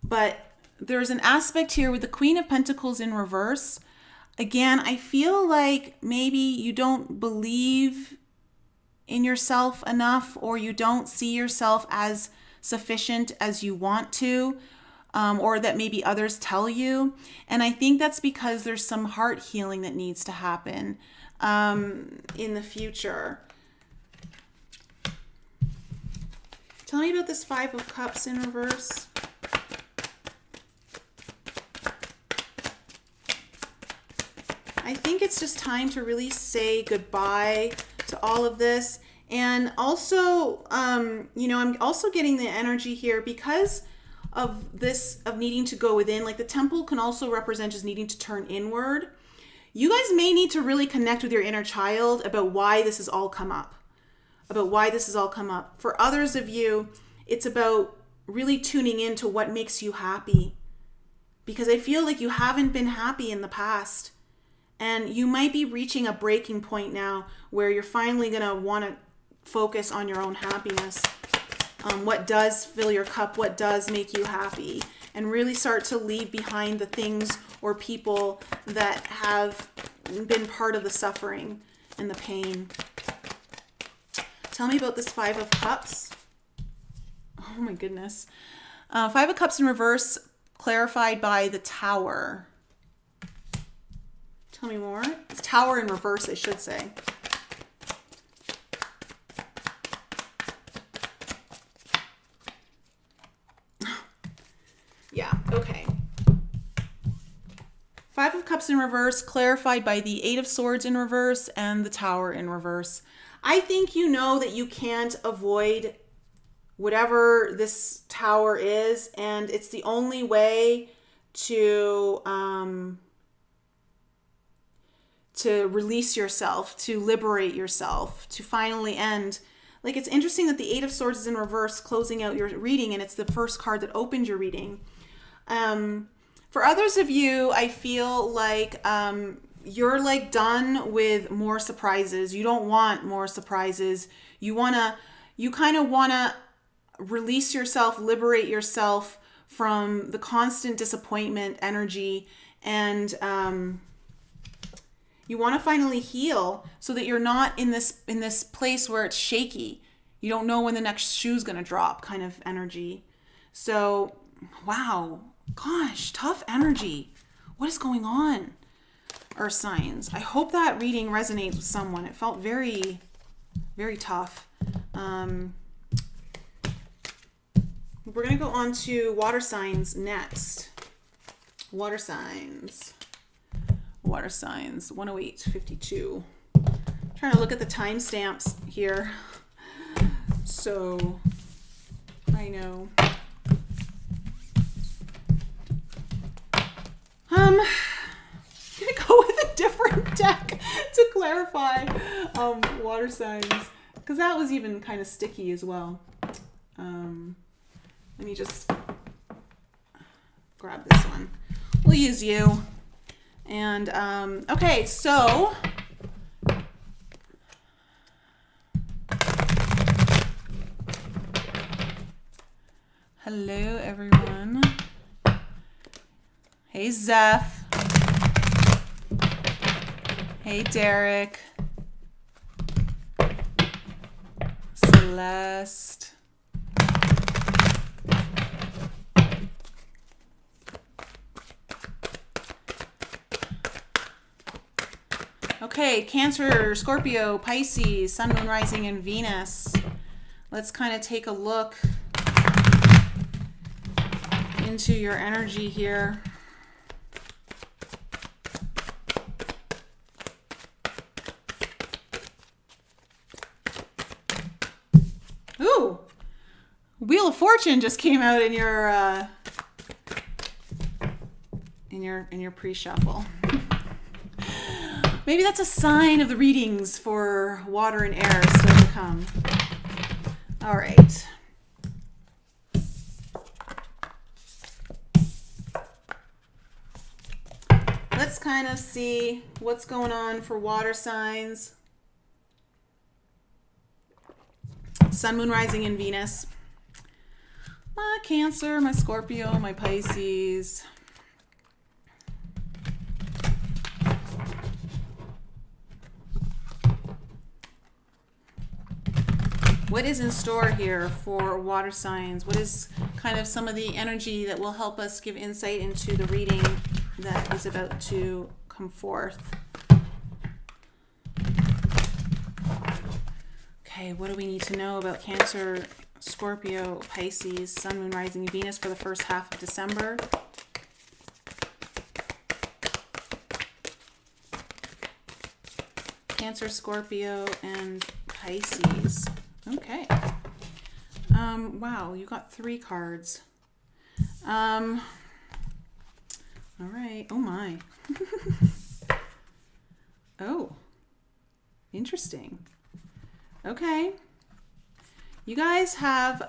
But there's an aspect here with the Queen of Pentacles in reverse. Again, I feel like maybe you don't believe in yourself enough, or you don't see yourself as sufficient as you want to, or that maybe others tell you. And I think that's because there's some heart healing that needs to happen in the future. Tell me about this Five of Cups in reverse. I think it's just time to really say goodbye to all of this. And also, you know, I'm also getting the energy here because of this, of needing to go within. Like the Temple can also represent just needing to turn inward. You guys may need to really connect with your inner child about why this has all come up. For others of you, it's about really tuning into what makes you happy. Because I feel like you haven't been happy in the past. And you might be reaching a breaking point now where you're finally going to want to focus on your own happiness. What does fill your cup? What does make you happy? And really start to leave behind the things or people that have been part of the suffering and the pain. Tell me about this Five of Cups. Oh my goodness. Five of Cups in reverse, clarified by the Tower. Tell me more. It's Tower in reverse, I should say. Yeah, okay. Five of Cups in reverse, clarified by the Eight of Swords in reverse and the Tower in reverse. I think you know that you can't avoid whatever this Tower is, and it's the only way to release yourself, to liberate yourself, to finally end. Like, it's interesting that the Eight of Swords is in reverse, closing out your reading, and it's the first card that opened your reading. For others of you, I feel like you're like done with more surprises. You don't want more surprises. You kind of want to release yourself, liberate yourself from the constant disappointment energy, and you want to finally heal so that you're not in this place where it's shaky. You don't know when the next shoe's going to drop kind of energy. So, wow. Gosh, tough energy. What is going on? Earth signs. I hope that reading resonates with someone. It felt very, very tough. We're going to go on to water signs next. Water signs. 108-52. Trying to look at the timestamps here. So, I know. I'm gonna go with a different deck to clarify water signs, because that was even kind of sticky as well. Let me just grab this one. We'll use you. And okay, so hello everyone. Hey Zeph. Hey Derek. Celeste. Okay, Cancer, Scorpio, Pisces, Sun, Moon, Rising, and Venus. Let's kind of take a look into your energy here. Ooh, Wheel of Fortune just came out in your pre-shuffle. Maybe that's a sign of the readings for water and air still to come. All right. Let's kind of see what's going on for water signs. Sun, Moon, Rising, and Venus. My Cancer, my Scorpio, my Pisces. What is in store here for water signs? What is kind of some of the energy that will help us give insight into the reading that is about to come forth? Okay, what do we need to know about Cancer, Scorpio, Pisces, Sun, Moon, Rising, Venus for the first half of December? Cancer, Scorpio, and Pisces. Okay. Wow, you got 3 cards. All right. Oh my. Oh. Interesting. Okay. You guys have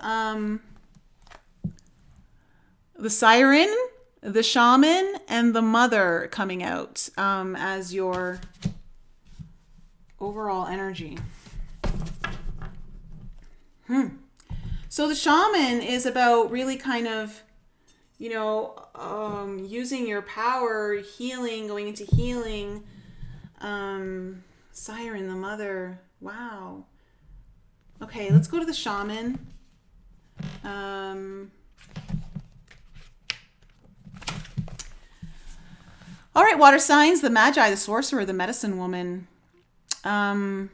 the Siren, the Shaman, and the Mother coming out as your overall energy. So the Shaman is about really kind of, using your power, healing, going into healing. Siren, the Mother. Wow. Okay, let's go to the Shaman. All right, water signs, the Magi, the Sorcerer, the Medicine Woman. The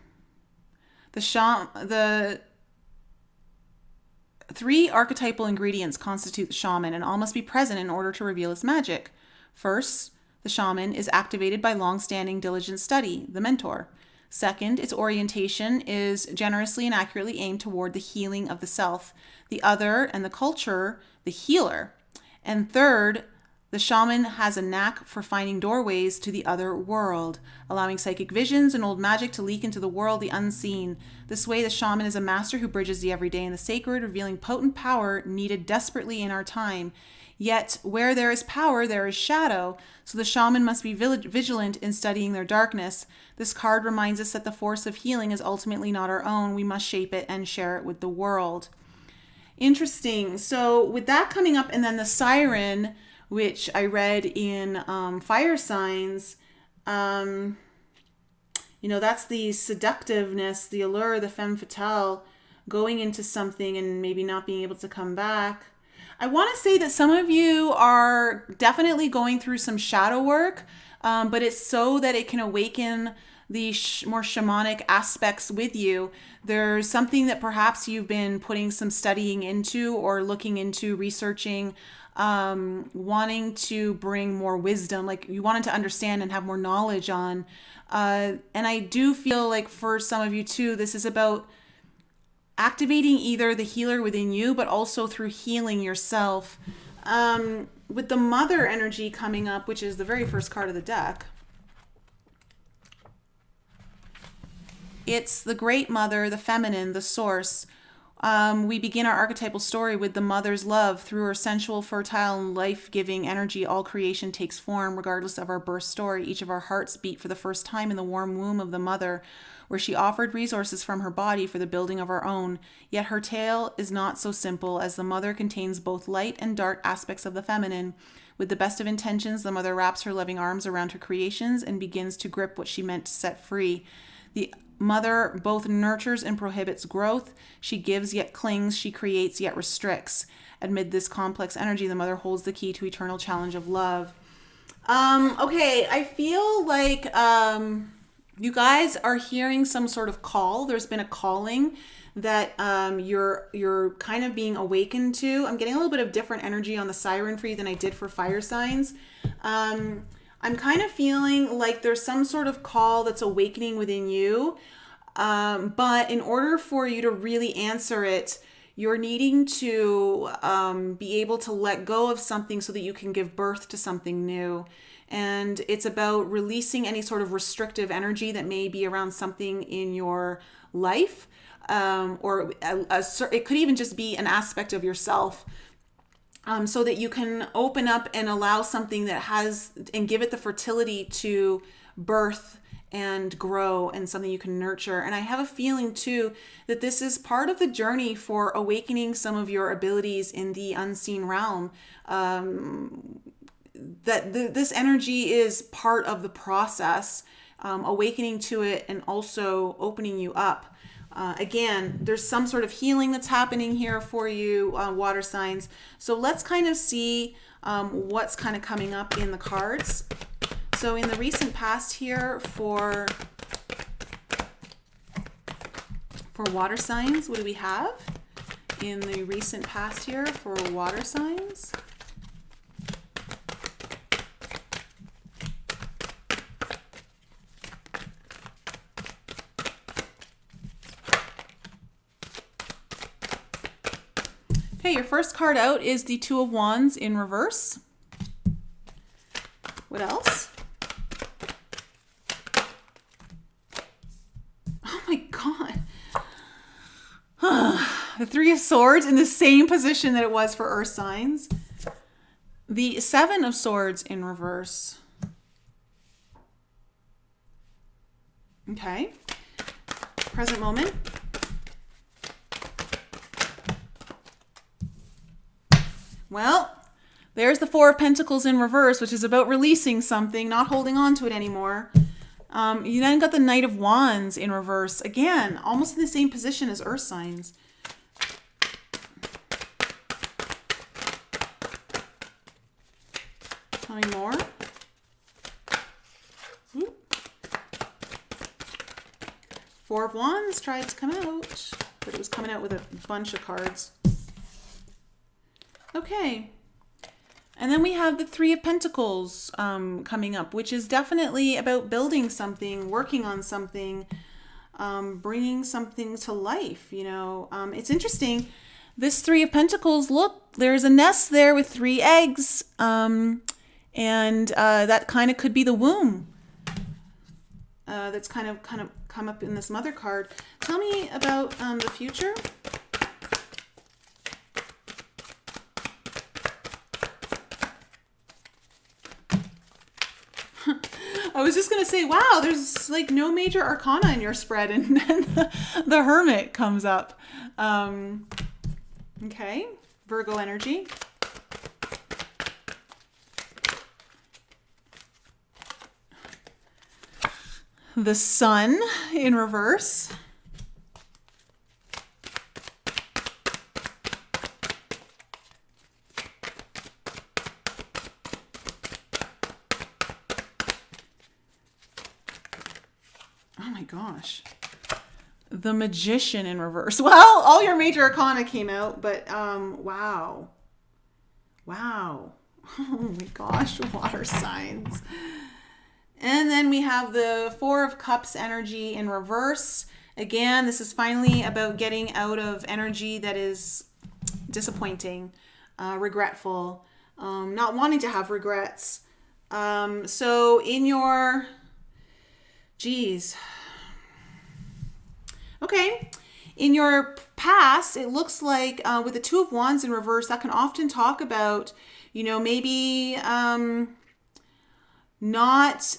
3 archetypal ingredients constitute the shaman, and all must be present in order to reveal its magic. First, the shaman is activated by long-standing diligent study, the mentor. Second, its orientation is generously and accurately aimed toward the healing of the self. The other, and the culture, the healer. And third, the shaman has a knack for finding doorways to the other world, allowing psychic visions and old magic to leak into the world, the unseen. This way, the shaman is a master who bridges the everyday and the sacred, revealing potent power needed desperately in our time. Yet, where there is power, there is shadow, so the shaman must be vigilant in studying their darkness. This card reminds us that the force of healing is ultimately not our own. We must shape it and share it with the world. Interesting. So, with that coming up, and then the Siren, which I read in Fire Signs, that's the seductiveness, the allure, the femme fatale, going into something and maybe not being able to come back. I want to say that some of you are definitely going through some shadow work, but it's so that it can awaken the more shamanic aspects with you. There's something that perhaps you've been putting some studying into or looking into, researching, wanting to bring more wisdom, like you wanted to understand and have more knowledge on. And I do feel like for some of you too, this is about activating either the healer within you, but also through healing yourself. With the Mother energy coming up, which is the very first card of the deck, it's the Great Mother, the feminine, the source. We begin our archetypal story with the mother's love. Through her sensual, fertile, and life-giving energy, all creation takes form, regardless of our birth story. Each of our hearts beat for the first time in the warm womb of the mother, where she offered resources from her body for the building of our own. Yet her tale is not so simple, as the mother contains both light and dark aspects of the feminine. With the best of intentions, the mother wraps her loving arms around her creations and begins to grip what she meant to set free. The mother both nurtures and prohibits growth. She gives yet clings. She creates yet restricts. Amid this complex energy, the mother holds the key to eternal challenge of love. Okay, I feel like you guys are hearing some sort of call. There's been a calling that you're kind of being awakened to. I'm getting a little bit of different energy on the siren for you than I did for fire signs. I'm kind of feeling like there's some sort of call that's awakening within you. But in order for you to really answer it, you're needing to be able to let go of something so that you can give birth to something new. And it's about releasing any sort of restrictive energy that may be around something in your life. Or it could even just be an aspect of yourself. So that you can open up and allow something that has, and give it the fertility to birth and grow, and something you can nurture. And I have a feeling too that this is part of the journey for awakening some of your abilities in the unseen realm. This energy is part of the process, awakening to it and also opening you up. Again, there's some sort of healing that's happening here for you, water signs. So let's kind of see what's kind of coming up in the cards. So in the recent past here for water signs, what do we have in the recent past here for water signs? Okay, your first card out is the Two of Wands in reverse. What else? Oh my God. The Three of Swords in the same position that it was for earth signs. The Seven of Swords in reverse. Okay. Present moment. Well, there's the Four of Pentacles in reverse, which is about releasing something, not holding on to it anymore. You then got the Knight of Wands in reverse. Again, almost in the same position as earth signs. Tell me more. Ooh. Four of Wands tried to come out, but it was coming out with a bunch of cards. Okay. And then we have the Three of Pentacles coming up, which is definitely about building something, working on something, bringing something to life. You know, it's interesting. This Three of Pentacles, look, there's a nest there with 3 eggs. And that kind of could be the womb. That's kind of come up in this Mother card. Tell me about the future. I was just going to say, wow, there's like no major arcana in your spread, and then the Hermit comes up. Okay, Virgo energy. The Sun in reverse. Oh my gosh. The Magician in reverse. Well, all your major arcana came out, but wow. Wow. Oh my gosh, water signs. And then we have the Four of Cups energy in reverse. Again, this is finally about getting out of energy that is disappointing, regretful, not wanting to have regrets. So in your... Geez. Okay. In your past, it looks like with the Two of Wands in reverse, that can often talk about, you know, maybe not...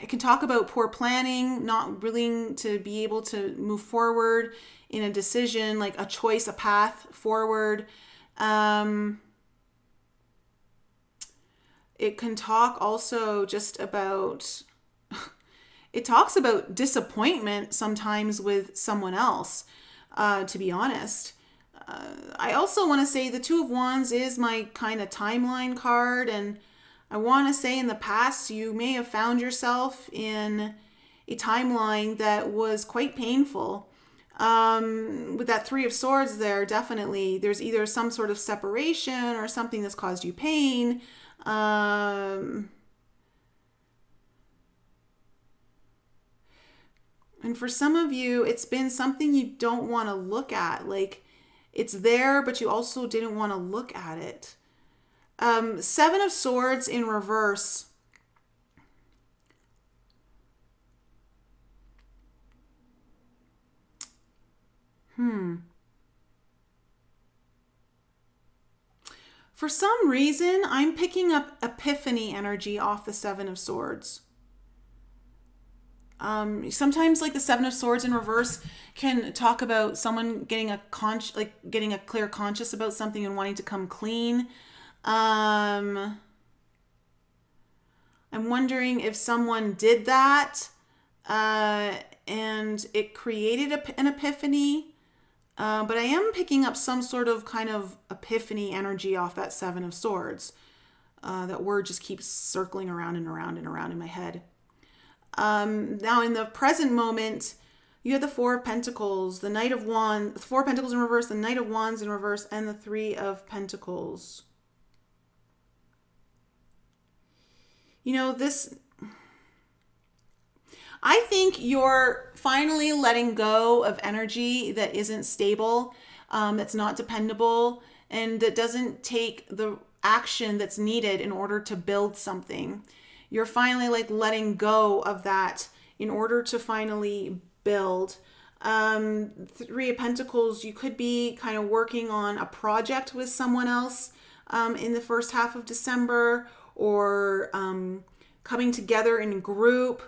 It can talk about poor planning, not willing to be able to move forward in a decision, like a choice, a path forward. It can talk also just about... It talks about disappointment sometimes with someone else, to be honest. I also want to say the Two of Wands is my kind of timeline card, and I want to say in the past you may have found yourself in a timeline that was quite painful. With that Three of Swords there, definitely there's either some sort of separation or something that's caused you pain. And for some of you, it's been something you don't want to look at. Like, it's there, but you also didn't want to look at it. Seven of Swords in reverse. For some reason, I'm picking up epiphany energy off the Seven of Swords. Sometimes, like, the Seven of Swords in reverse can talk about someone getting getting a clear conscience about something and wanting to come clean. I'm wondering if someone did that and it created an epiphany. But I am picking up some sort of kind of epiphany energy off that Seven of Swords. That word just keeps circling around and around and around in my head. Now in the present moment, you have the Four of Pentacles, the Knight of Wands, Four of Pentacles in reverse, the Knight of Wands in reverse, and the Three of Pentacles. You know, I think you're finally letting go of energy that isn't stable, that's not dependable, and that doesn't take the action that's needed in order to build something. You're finally like letting go of that in order to finally build. Three of Pentacles, you could be kind of working on a project with someone else in the first half of December, or coming together in a group.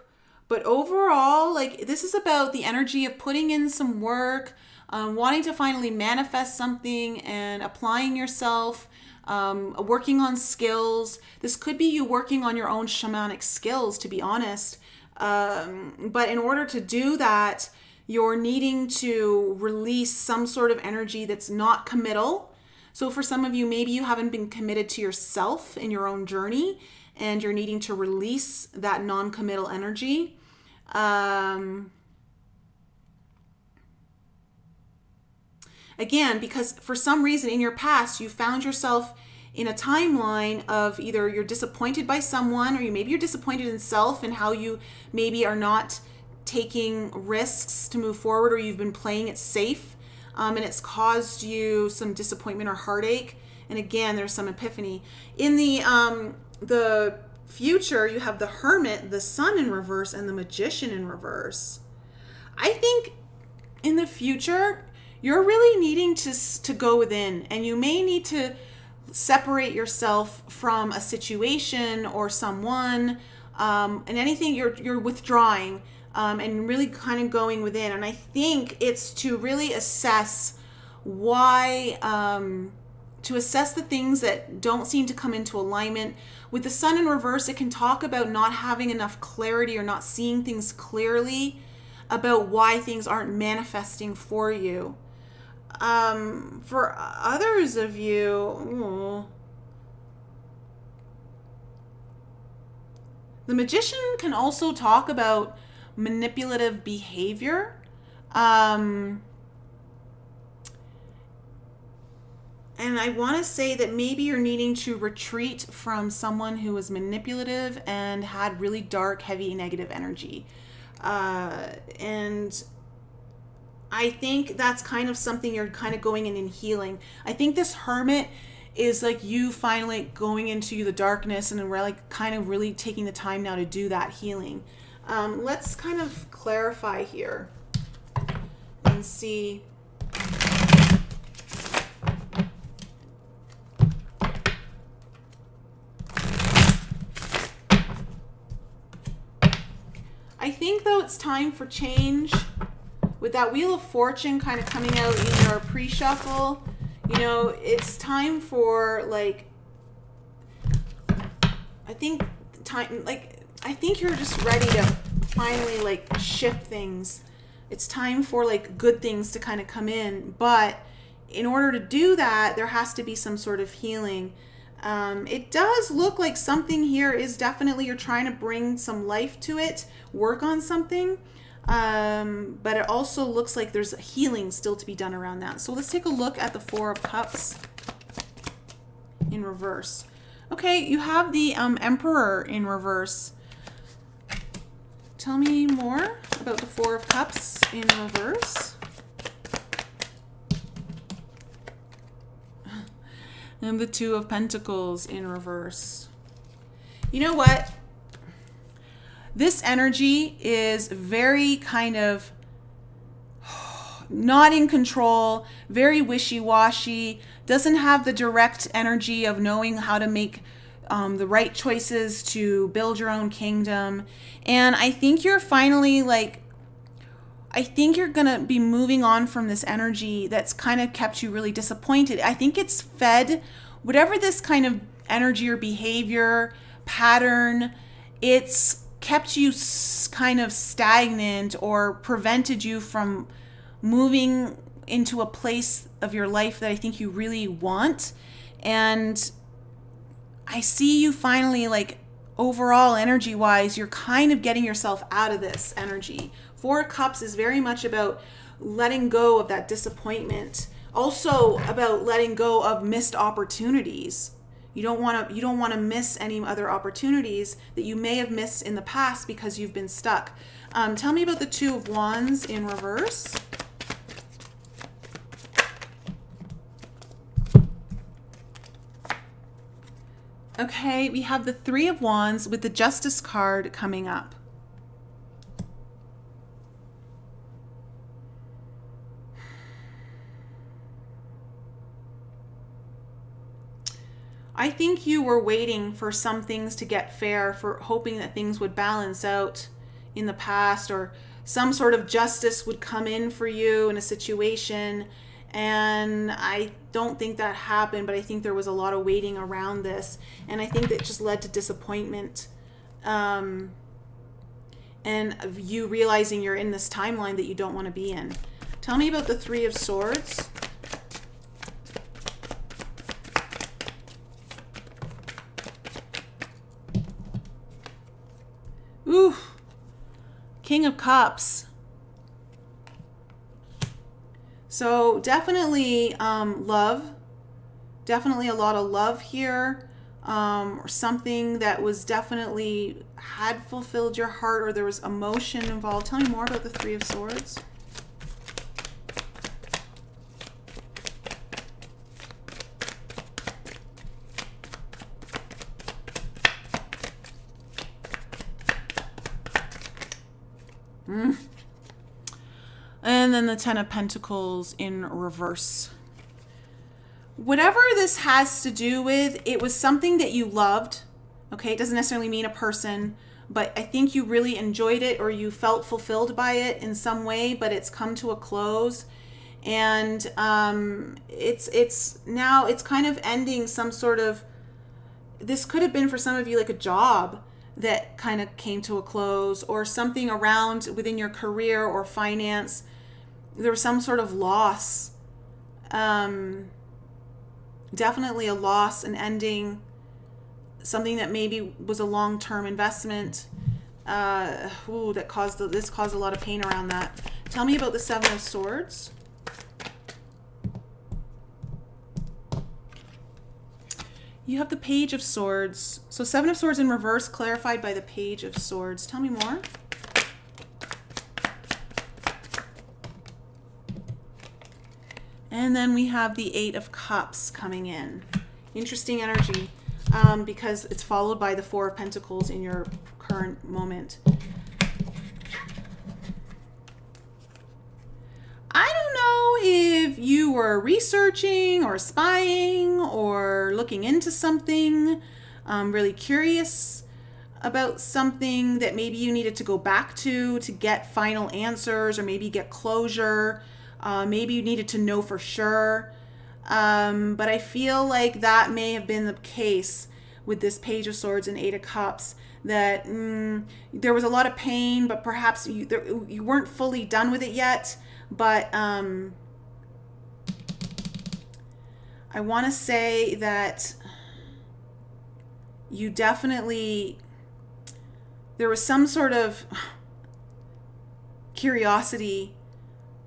But overall, like, this is about the energy of putting in some work, wanting to finally manifest something and applying yourself, working on skills. This could be you working on your own shamanic skills, to be honest. But in order to do that, you're needing to release some sort of energy that's not committal. So for some of you, maybe you haven't been committed to yourself in your own journey, and you're needing to release that non-committal energy. Again, because for some reason in your past, you found yourself in a timeline of either you're disappointed by someone, or maybe you're disappointed in self and how you maybe are not taking risks to move forward, or you've been playing it safe, and it's caused you some disappointment or heartache. And again, there's some epiphany. In the future, you have the Hermit, the Sun in reverse, and the Magician in reverse. I think in the future, you're really needing to go within, and you may need to separate yourself from a situation or someone, and anything you're withdrawing, and really kind of going within. And I think it's to really assess why, to assess the things that don't seem to come into alignment. With the Sun in reverse, it can talk about not having enough clarity or not seeing things clearly about why things aren't manifesting for you. For others of you, the Magician can also talk about manipulative behavior. And I want to say that maybe you're needing to retreat from someone who was manipulative and had really dark, heavy, negative energy. And I think that's kind of something you're kind of going in and healing. I think this Hermit is like you finally going into the darkness, and we're like kind of really taking the time now to do that healing. Let's kind of clarify here and see. I think though it's time for change. With that Wheel of Fortune kind of coming out in your pre-shuffle, you know, it's time for like, I think you're just ready to finally like shift things. It's time for like good things to kind of come in, but in order to do that, there has to be some sort of healing. It does look like something here is definitely, you're trying to bring some life to it, work on something. But it also looks like there's healing still to be done around that. So let's take a look at the Four of Cups in reverse. Okay, you have the Emperor in reverse. Tell me more about the Four of Cups in reverse. And the Two of Pentacles in reverse. You know what? This energy is very kind of not in control, very wishy-washy, doesn't have the direct energy of knowing how to make the right choices to build your own kingdom. And I think you're finally I think you're going to be moving on from this energy that's kind of kept you really disappointed. I think it's fed whatever this kind of energy or behavior pattern, it's kept you kind of stagnant or prevented you from moving into a place of your life that I think you really want. And I see you finally, overall energy wise, you're kind of getting yourself out of this energy. Four of Cups is very much about letting go of that disappointment. Also about letting go of missed opportunities. You don't want to miss any other opportunities that you may have missed in the past because you've been stuck. Tell me about the Two of Wands in reverse. Okay, we have the Three of Wands with the Justice card coming up. I think you were waiting for some things to get fair, for hoping that things would balance out in the past, or some sort of justice would come in for you in a situation. And I don't think that happened, but I think there was a lot of waiting around this. And I think that just led to disappointment. And you realizing you're in this timeline that you don't want to be in. Tell me about the Three of Swords. Ooh, King of Cups. So definitely love, definitely a lot of love here, or something that was definitely had fulfilled your heart, or there was emotion involved. Tell me more about the Three of Swords. And then the Ten of Pentacles in reverse. Whatever this has to do with, it was something that you loved. Okay, it doesn't necessarily mean a person, but I think you really enjoyed it, or you felt fulfilled by it in some way, but it's come to a close. And it's now it's kind of ending some sort of, this could have been for some of you like a job that kind of came to a close, or something around within your career or finance. There was some sort of loss. Definitely a loss, an ending, something that maybe was a long-term investment that caused a lot of pain around that. Tell me about the Seven of Swords. You have the Page of Swords. So Seven of Swords in reverse, clarified by the Page of Swords. Tell me more. And then we have the Eight of Cups coming in. Interesting energy, because it's followed by the Four of Pentacles in your current moment. I don't know if you were researching or spying or looking into something, really curious about something that maybe you needed to go back to get final answers, or maybe get closure. Maybe you needed to know for sure. But I feel like that may have been the case with this Page of Swords and Eight of Cups, that there was a lot of pain, but perhaps you weren't fully done with it yet. But I want to say that you definitely, there was some sort of curiosity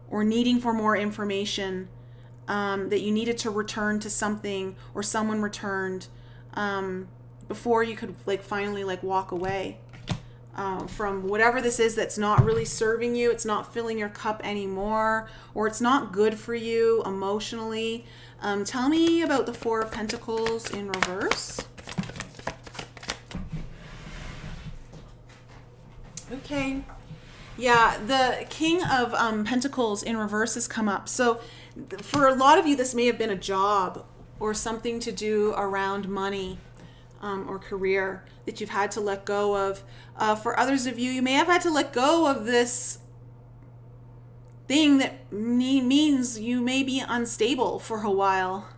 or needing for more information, that you needed to return to something or someone returned before you could like finally like walk away from whatever this is that's not really serving you. It's not filling your cup anymore, or it's not good for you emotionally. Tell me about the Four of Pentacles in reverse. Okay. Yeah, the King of Pentacles in reverse has come up. So for a lot of you, this may have been a job or something to do around money or career that you've had to let go of. For others of you, you may have had to let go of this thing that means you may be unstable for a while.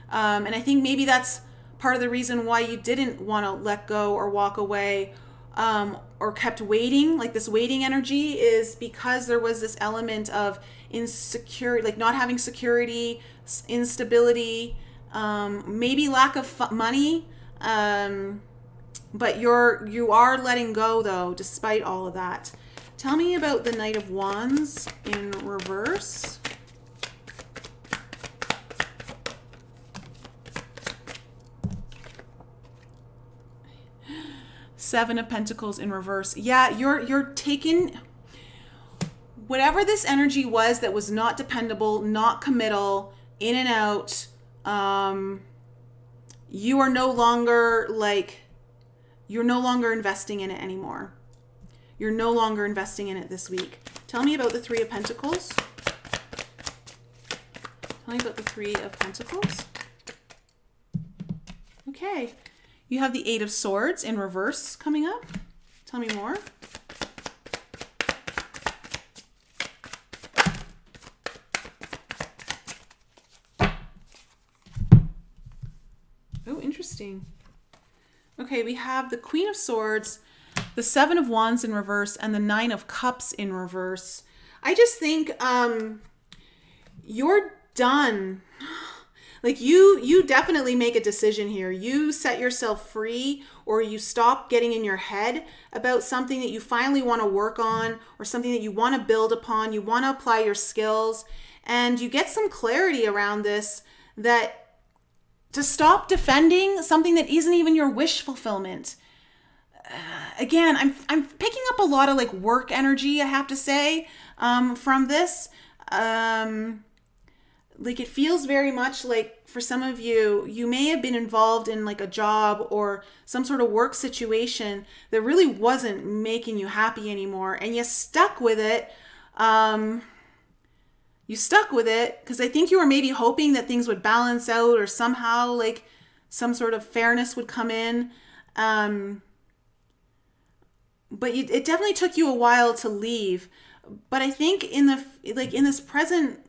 And I think maybe that's part of the reason why you didn't want to let go or walk away, or kept waiting. Like this waiting energy is because there was this element of insecurity, like not having security, instability, maybe lack of money. But you are letting go though, despite all of that. Tell me about the Knight of Wands in reverse. Seven of Pentacles in reverse. Yeah, you're taking whatever this energy was that was not dependable, not committal, in and out. You are no longer you're no longer investing in it anymore. You're no longer investing in it this week. Tell me about the Three of Pentacles. Tell me about the Three of Pentacles. Okay. You have the Eight of Swords in reverse coming up. Tell me more. Oh, interesting. Okay, we have the Queen of Swords, the Seven of Wands in reverse, and the Nine of Cups in reverse. I just think you're done. Like you definitely make a decision here. You set yourself free, or you stop getting in your head about something that you finally want to work on, or something that you want to build upon. You want to apply your skills, and you get some clarity around this, that to stop defending something that isn't even your wish fulfillment. Again, I'm picking up a lot of like work energy, I have to say, from this. Like it feels very much like for some of you, you may have been involved in like a job or some sort of work situation that really wasn't making you happy anymore, and you stuck with it. You stuck with it because I think you were maybe hoping that things would balance out, or somehow like some sort of fairness would come in. But it definitely took you a while to leave. But I think in this present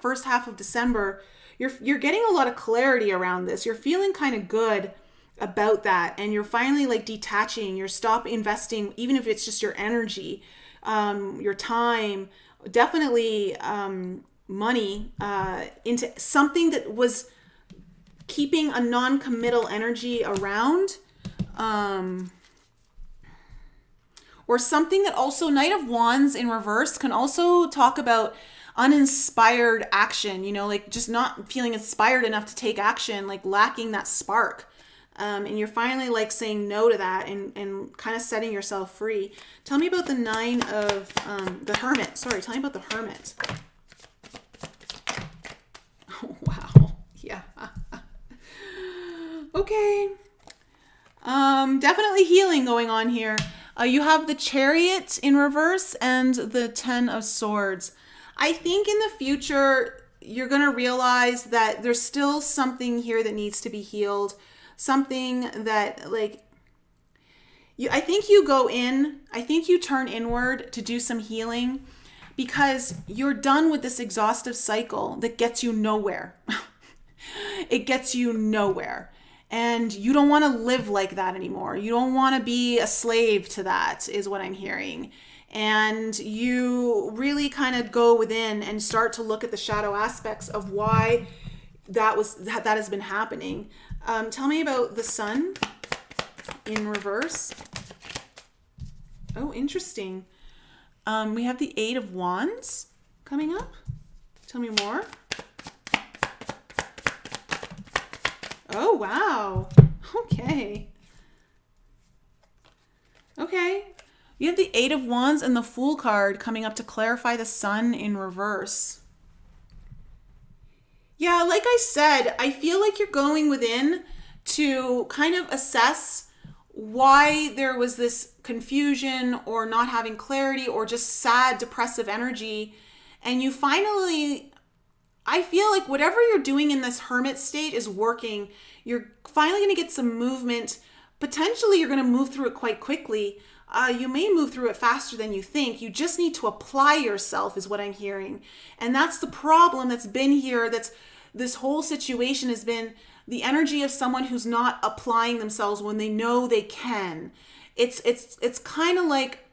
first half of December, you're getting a lot of clarity around this. You're feeling kind of good about that, and you're finally like detaching. You're stop investing, even if it's just your energy, your time, definitely money into something that was keeping a non-committal energy around. Or something that also, Knight of Wands in reverse can also talk about uninspired action, like just not feeling inspired enough to take action, like lacking that spark. And you're finally like saying no to that and kind of setting yourself free. Tell me about the Nine of the Hermit. Sorry, tell me about the Hermit. Oh, wow. Yeah. Okay. Definitely healing going on here. You have the Chariot in reverse and the Ten of Swords. I think in the future, you're going to realize that there's still something here that needs to be healed. Something that I think you go in, I think you turn inward to do some healing, because you're done with this exhaustive cycle that gets you nowhere. It gets you nowhere. And you don't want to live like that anymore. You don't want to be a slave to that, is what I'm hearing. And you really kind of go within and start to look at the shadow aspects of why that has been happening. Tell me about the Sun in reverse. Oh, interesting. We have the Eight of Wands coming up. Tell me more. Oh, wow. Okay. Okay. You have the Eight of Wands and the Fool card coming up to clarify the Sun in reverse. Yeah, like I said, I feel like you're going within to kind of assess why there was this confusion or not having clarity or just sad, depressive energy. And you finally, I feel like whatever you're doing in this hermit state is working. You're finally going to get some movement. Potentially, you're going to move through it quite quickly. You may move through it faster than you think. You just need to apply yourself is what I'm hearing. And that's the problem that's been here. That's this whole situation has been the energy of someone who's not applying themselves when they know they can. It's kind of like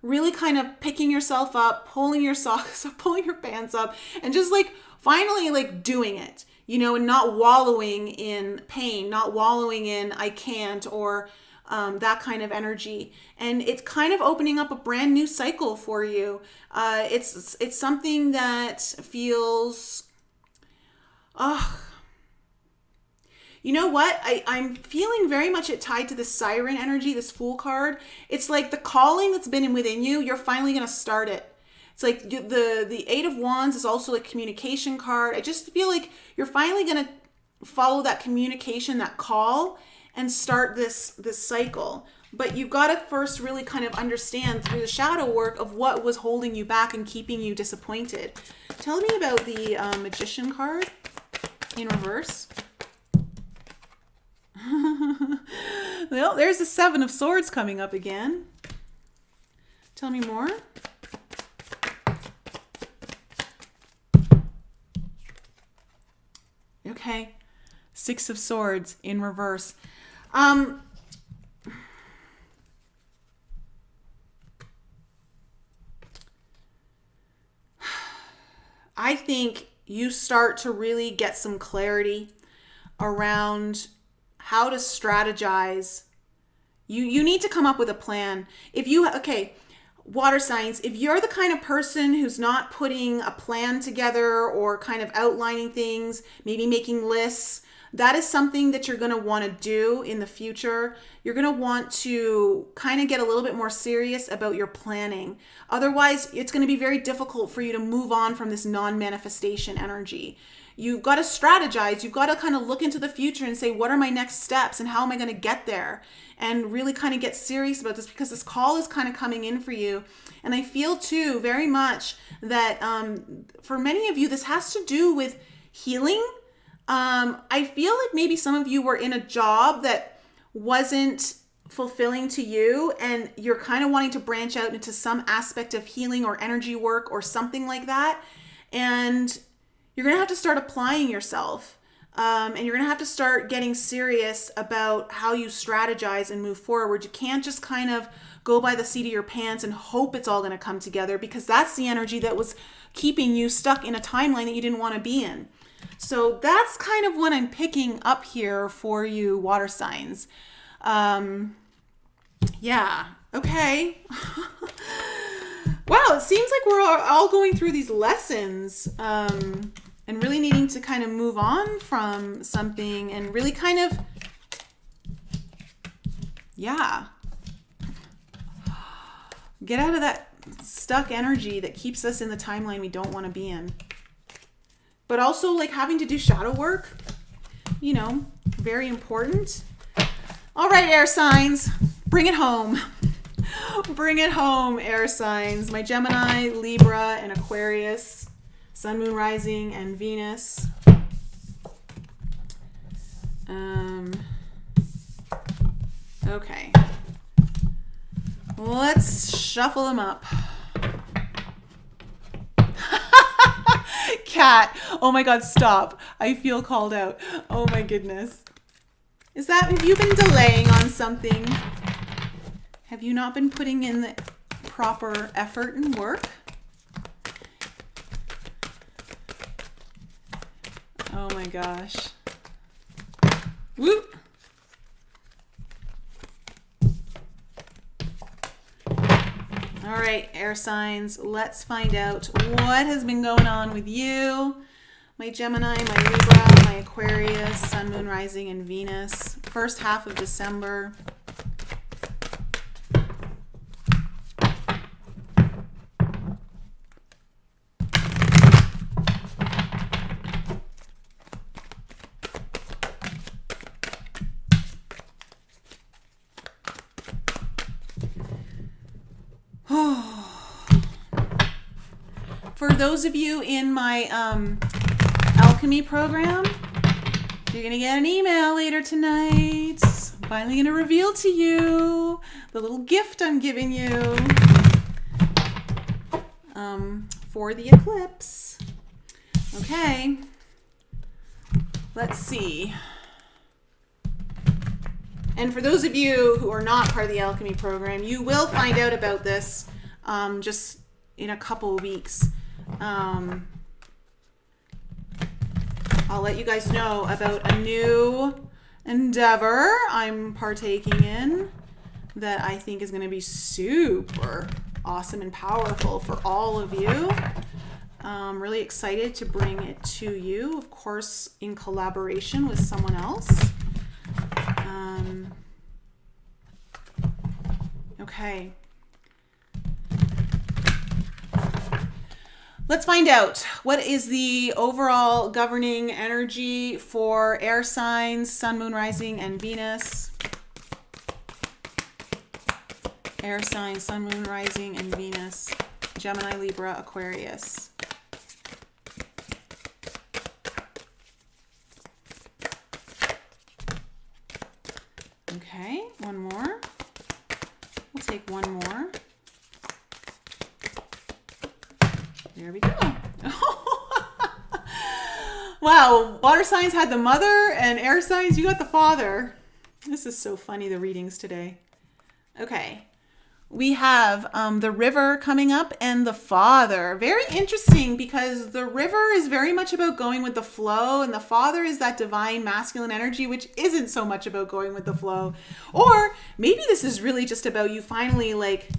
really kind of picking yourself up, pulling your socks up, pulling your pants up, and just like finally like doing it, you know, and not wallowing in pain, not wallowing in I can't or that kind of energy. And it's kind of opening up a brand new cycle for you. It's something that feels, you know what? I'm feeling very much it tied to the Siren energy, this Fool card. It's like the calling that's been within you, you're finally going to start it. It's like the Eight of Wands is also a communication card. I just feel like you're finally going to follow that communication, that call, and start this cycle. But you've got to first really kind of understand through the shadow work of what was holding you back and keeping you disappointed. Tell me about the Magician card in reverse. Well, there's the Seven of Swords coming up again. Tell me more. Okay. Six of Swords in reverse. I think you start to really get some clarity around how to strategize. You need to come up with a plan. Okay, water signs, if you're the kind of person who's not putting a plan together or kind of outlining things, maybe making lists, that is something that you're going to want to do in the future. You're going to want to kind of get a little bit more serious about your planning. Otherwise, it's going to be very difficult for you to move on from this non-manifestation energy. You've got to strategize. You've got to kind of look into the future and say, what are my next steps and how am I going to get there? And really kind of get serious about this because this call is kind of coming in for you. And I feel too very much that for many of you, this has to do with healing. I feel like maybe some of you were in a job that wasn't fulfilling to you and you're kind of wanting to branch out into some aspect of healing or energy work or something like that. And you're going to have to start applying yourself. And you're going to have to start getting serious about how you strategize and move forward. You can't just kind of go by the seat of your pants and hope it's all going to come together because that's the energy that was keeping you stuck in a timeline that you didn't want to be in. So that's kind of what I'm picking up here for you, water signs. Yeah. Okay. Wow. It seems like we're all going through these lessons, and really needing to kind of move on from something and really kind of, yeah, get out of that stuck energy that keeps us in the timeline we don't want to be in. But also like having to do shadow work, you know, very important. All right, air signs, bring it home. Bring it home, air signs. My Gemini, Libra, and Aquarius, Sun, Moon, Rising, and Venus. Okay. Let's shuffle them up. Cat. Oh my God, stop. I feel called out. Oh my goodness. Have you been delaying on something? Have you not been putting in the proper effort and work? Oh my gosh. Whoop. All right, air signs, let's find out what has been going on with you. My Gemini, my Libra, my Aquarius, Sun, Moon, Rising, and Venus. First half of December. For those of you in my alchemy program, you're going to get an email later tonight. I'm finally going to reveal to you the little gift I'm giving you for the eclipse. Okay, let's see. And for those of you who are not part of the alchemy program, you will find out about this just in a couple of weeks. I'll let you guys know about a new endeavor I'm partaking in that I think is going to be super awesome and powerful for all of you. I'm really excited to bring it to you, of course, in collaboration with someone else. Okay. Let's find out what is the overall governing energy for air signs, Sun, Moon, Rising, and Venus. Air signs, Sun, Moon, Rising, and Venus. Gemini, Libra, Aquarius. Okay, one more. We'll take one more. There we go. Wow, water signs had the mother and air signs, you got the father. This is so funny, the readings today. Okay, we have the river coming up and the father. Very interesting because the river is very much about going with the flow and the father is that divine masculine energy, which isn't so much about going with the flow. Or maybe this is really just about you finally like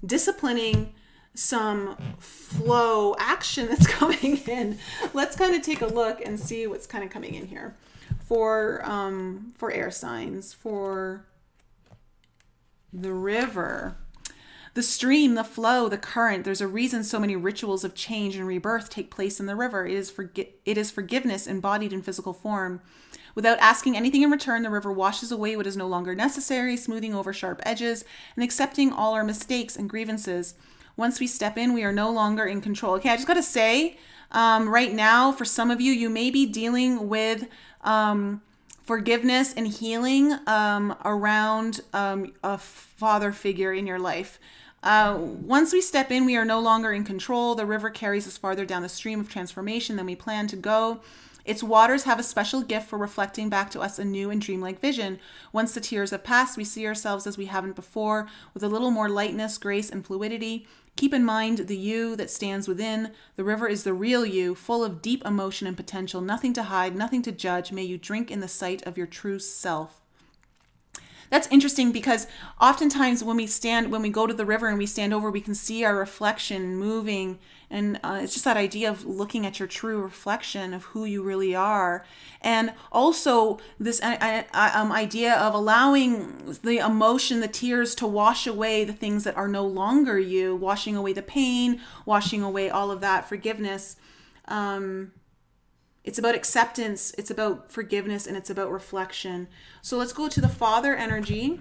disciplining some flow action that's coming in. Let's kind of take a look and see what's kind of coming in here for air signs, for the river, the stream, the flow, the current. There's a reason so many rituals of change and rebirth take place in the river. It is forgiveness embodied in physical form. Without asking anything in return, the river washes away what is no longer necessary, smoothing over sharp edges and accepting all our mistakes and grievances. Once we step in, we are no longer in control. Okay, I just got to say, right now, for some of you, you may be dealing with forgiveness and healing around a father figure in your life. Once we step in, we are no longer in control. The river carries us farther down the stream of transformation than we plan to go. Its waters have a special gift for reflecting back to us a new and dreamlike vision. Once the tears have passed, we see ourselves as we haven't before, with a little more lightness, grace, and fluidity. Keep in mind the you that stands within. The river is the real you, full of deep emotion and potential. Nothing to hide, nothing to judge. May you drink in the sight of your true self. That's interesting because oftentimes when we go to the river and we stand over, we can see our reflection moving. And it's just that idea of looking at your true reflection of who you really are. And also this idea of allowing the emotion, the tears to wash away the things that are no longer you, washing away the pain, washing away all of that, forgiveness. It's about acceptance, it's about forgiveness, and it's about reflection. So let's go to the father energy.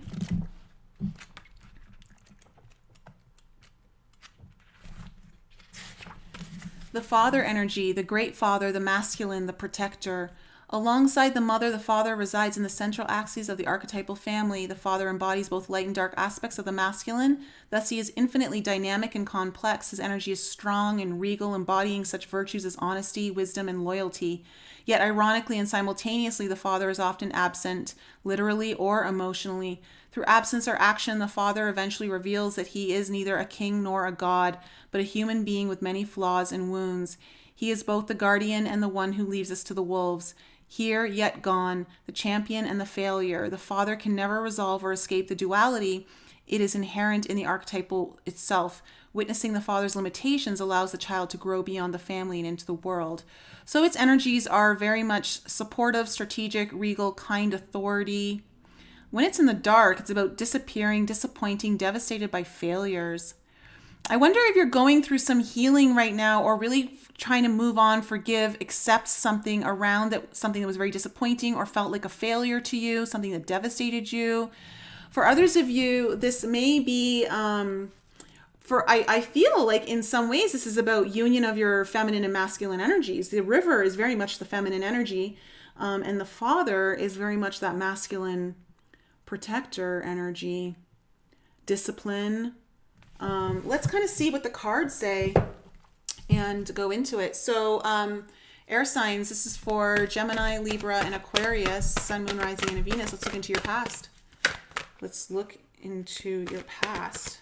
The father energy, the great father, the masculine, the protector. Alongside the mother, the father resides in the central axis of the archetypal family. The father embodies both light and dark aspects of the masculine. Thus, he is infinitely dynamic and complex. His energy is strong and regal, embodying such virtues as honesty, wisdom, and loyalty. Yet, ironically and simultaneously, the father is often absent, literally or emotionally. Through absence or action, the father eventually reveals that he is neither a king nor a god, but a human being with many flaws and wounds. He is both the guardian and the one who leaves us to the wolves. Here, yet gone, the champion and the failure. The father can never resolve or escape the duality it is inherent in the archetypal itself. Witnessing the father's limitations allows the child to grow beyond the family and into the world. So its energies are very much supportive, strategic, regal, kind authority. When it's in the dark, it's about disappearing, disappointing, devastated by failures. I wonder if you're going through some healing right now, or really trying to move on, forgive, accept something around that, something that was very disappointing or felt like a failure to you, something that devastated you. For others of you, this may be, I feel like in some ways this is about union of your feminine and masculine energies. The river is very much the feminine energy, and the father is very much that masculine protector energy, discipline. Let's kind of see what the cards say and go into it. So air signs, this is for Gemini, Libra, and Aquarius, Sun, Moon, Rising, and Venus. Let's look into your past. Let's look into your past.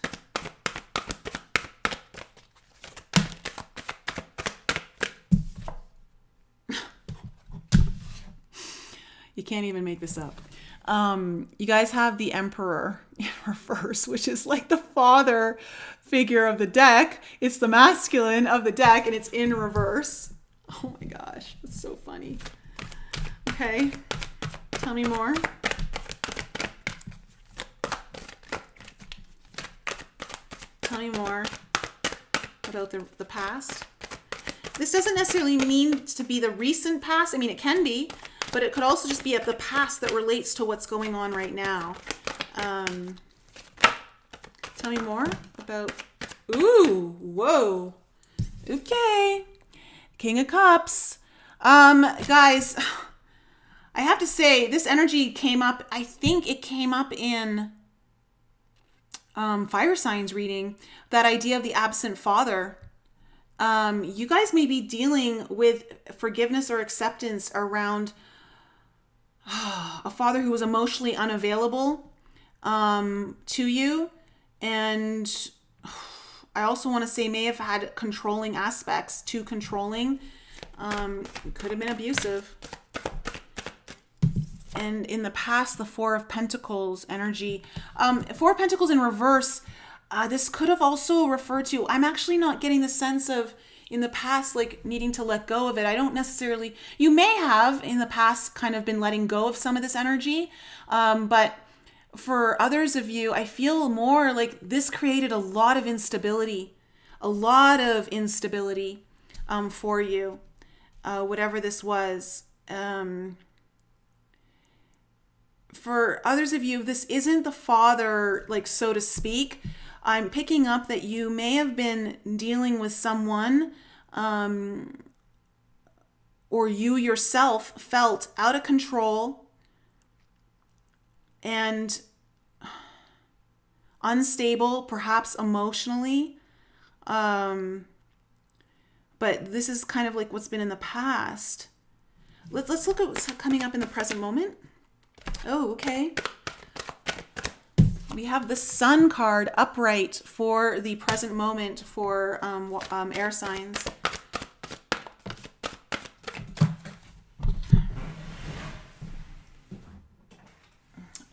You can't even make this up. You guys have the Emperor in reverse, which is like the father figure of the deck. It's the masculine of the deck, and it's in reverse. Oh my gosh, that's so funny. Okay, tell me more. Tell me more about the past. This doesn't necessarily mean to be the recent past. I mean, it can be, but it could also just be the past that relates to what's going on right now. Tell me more about, ooh, whoa. Okay. King of Cups. Guys, I have to say this energy came up, I think it came up in fire signs reading, that idea of the absent father. You guys may be dealing with forgiveness or acceptance around a father who was emotionally unavailable to you. And I also want to say may have had controlling aspects, too controlling. Could have been abusive. And in the past, the Four of Pentacles energy. Four of Pentacles in reverse, this could have also referred to, I'm actually not getting the sense of in the past, like needing to let go of it. I don't necessarily, you may have in the past kind of been letting go of some of this energy. But for others of you, I feel more like this created a lot of instability for you, whatever this was. For others of you, this isn't the father, like, so to speak. I'm picking up that you may have been dealing with someone, or you yourself felt out of control and unstable, perhaps emotionally. But this is kind of like what's been in the past. Let's look at what's coming up in the present moment. Oh, okay. We have the Sun card upright for the present moment for air signs.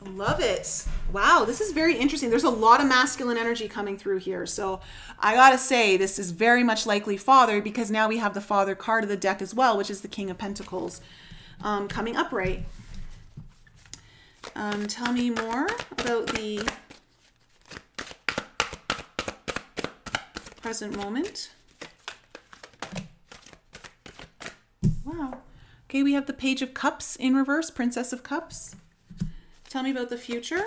Love it. Wow, this is very interesting. There's a lot of masculine energy coming through here. So I gotta say, this is very much likely father, because now we have the father card of the deck as well, which is the King of Pentacles coming upright. Tell me more about the present moment. Wow. Okay, we have the Page of Cups in reverse, Princess of Cups. Tell me about the future.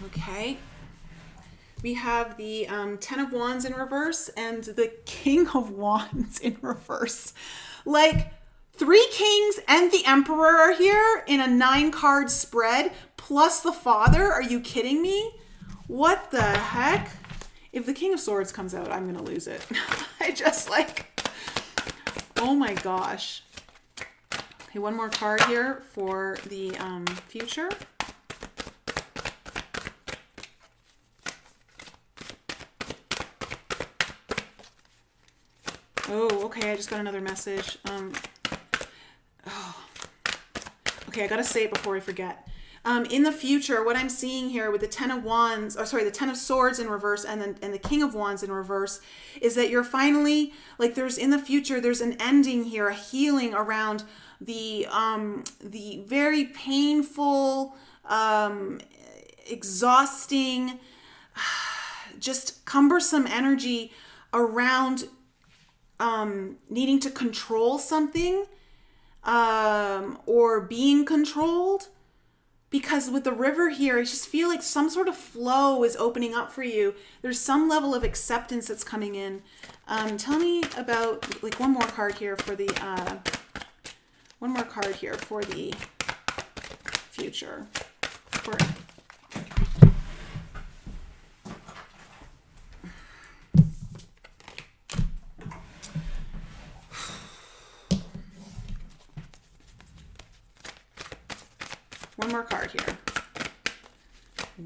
Okay. We have the Ten of Wands in reverse and the King of Wands in reverse. Like, 3 kings and the Emperor are here in a 9-card spread, plus the Father. Are you kidding me? What the heck? If the King of Swords comes out, I'm going to lose it. I just like, oh my gosh. Okay, one more card here for the future. Oh, okay. I just got another message. Okay, I gotta say it before I forget. In the future, what I'm seeing here with the Ten of Wands, the Ten of Swords in reverse and the King of Wands in reverse, is that you're finally, like, there's in the future, there's an ending here, a healing around the very painful, exhausting, just cumbersome energy around needing to control something, or being controlled. Because with the river here, I just feel like some sort of flow is opening up for you. There's some level of acceptance that's coming in. Tell me about, like, one more card here for the future. One more card here.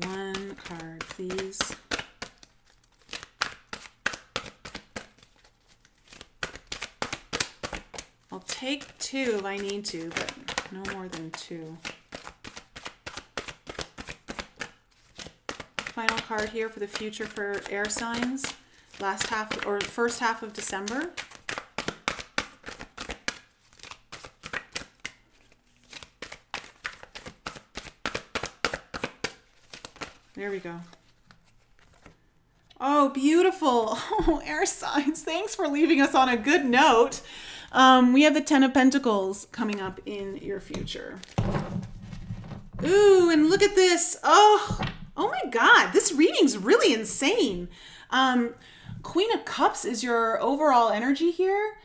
One card, please. I'll take two if I need to, but no more than two. Final card here for the future for air signs. Last half or first half of December. There we go. Oh, beautiful. Oh, air signs. Thanks for leaving us on a good note. We have the Ten of Pentacles coming up in your future. Ooh, and look at this. Oh my God. This reading's really insane. Queen of Cups is your overall energy here.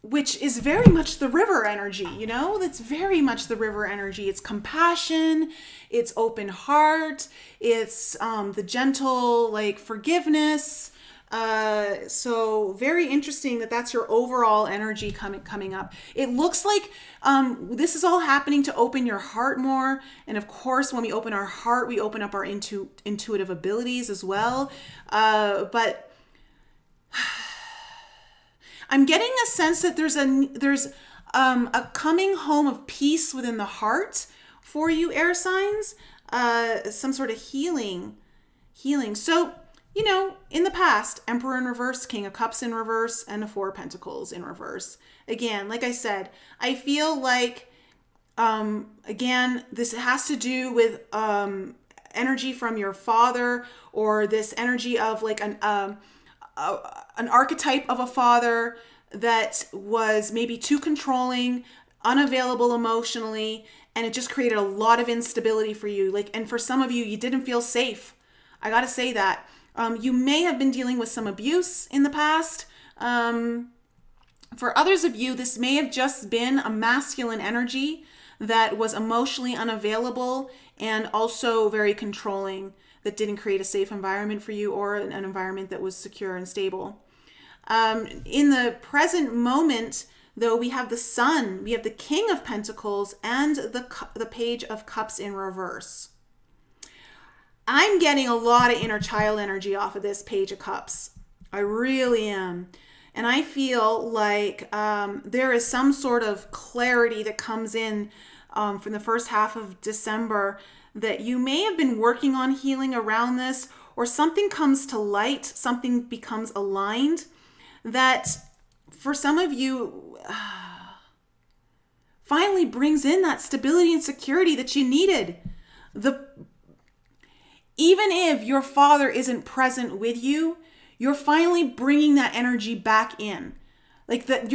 Which is very much the river energy, you know? That's very much the river energy. It's compassion, it's open heart, it's the gentle, like, forgiveness. So very interesting that that's your overall energy coming up. It looks like this is all happening to open your heart more. And of course, when we open our heart, we open up our intuitive abilities as well. But I'm getting a sense that there's a coming home of peace within the heart for you, air signs. Some sort of healing. So, you know, in the past, Emperor in reverse, King of Cups in reverse, and the Four of Pentacles in reverse. Again, like I said, I feel like, again, this has to do with energy from your father, or this energy of like an archetype of a father that was maybe too controlling, unavailable emotionally, and it just created a lot of instability for you. Like, and for some of you, you didn't feel safe. I gotta say that. You may have been dealing with some abuse in the past. For others of you, this may have just been a masculine energy that was emotionally unavailable and also very controlling, that didn't create a safe environment for you, or an environment that was secure and stable. In the present moment, though, we have the Sun, we have the King of Pentacles, and the Page of Cups in reverse. I'm getting a lot of inner child energy off of this Page of Cups. I really am. And I feel like there is some sort of clarity that comes in from the first half of December, that you may have been working on healing around this, or something comes to light, something becomes aligned, that for some of you finally brings in that stability and security that you needed. Even if your father isn't present with you, you're finally bringing that energy back in. Like that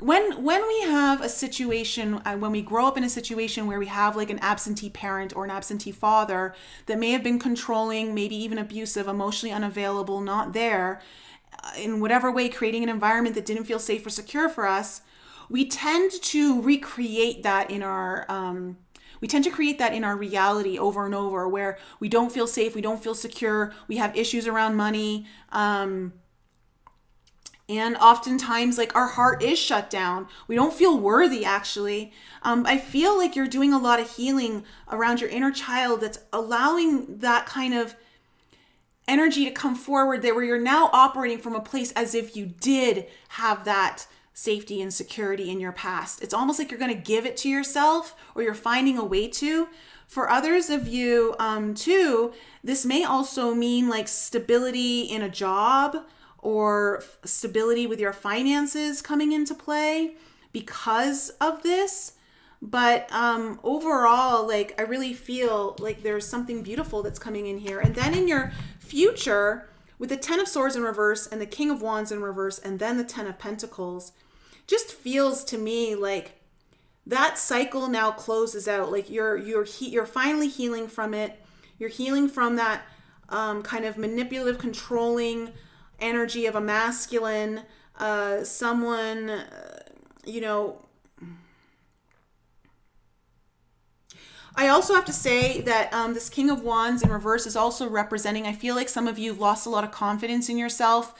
when we have a situation, when we grow up in a situation where we have like an absentee parent or an absentee father that may have been controlling, maybe even abusive, emotionally unavailable, not there, in whatever way, creating an environment that didn't feel safe or secure for us, we tend to recreate that in our reality over and over, where we don't feel safe, we don't feel secure, we have issues around money, and oftentimes, like, our heart is shut down. We don't feel worthy, actually. I feel like you're doing a lot of healing around your inner child that's allowing that kind of energy to come forward there where you're now operating from a place as if you did have that safety and security in your past. It's almost like you're going to give it to yourself, or you're finding a way to. For others of you too, this may also mean like stability in a job, or stability with your finances coming into play because of this. But overall, like, I really feel like there's something beautiful that's coming in here. And then in your future, with the 10 of Swords in reverse and the King of Wands in reverse, and then the 10 of Pentacles, just feels to me like that cycle now closes out. Like you're finally healing from it. You're healing from that kind of manipulative, controlling energy of a masculine, someone, I also have to say that this King of Wands in reverse is also representing, I feel like some of you have lost a lot of confidence in yourself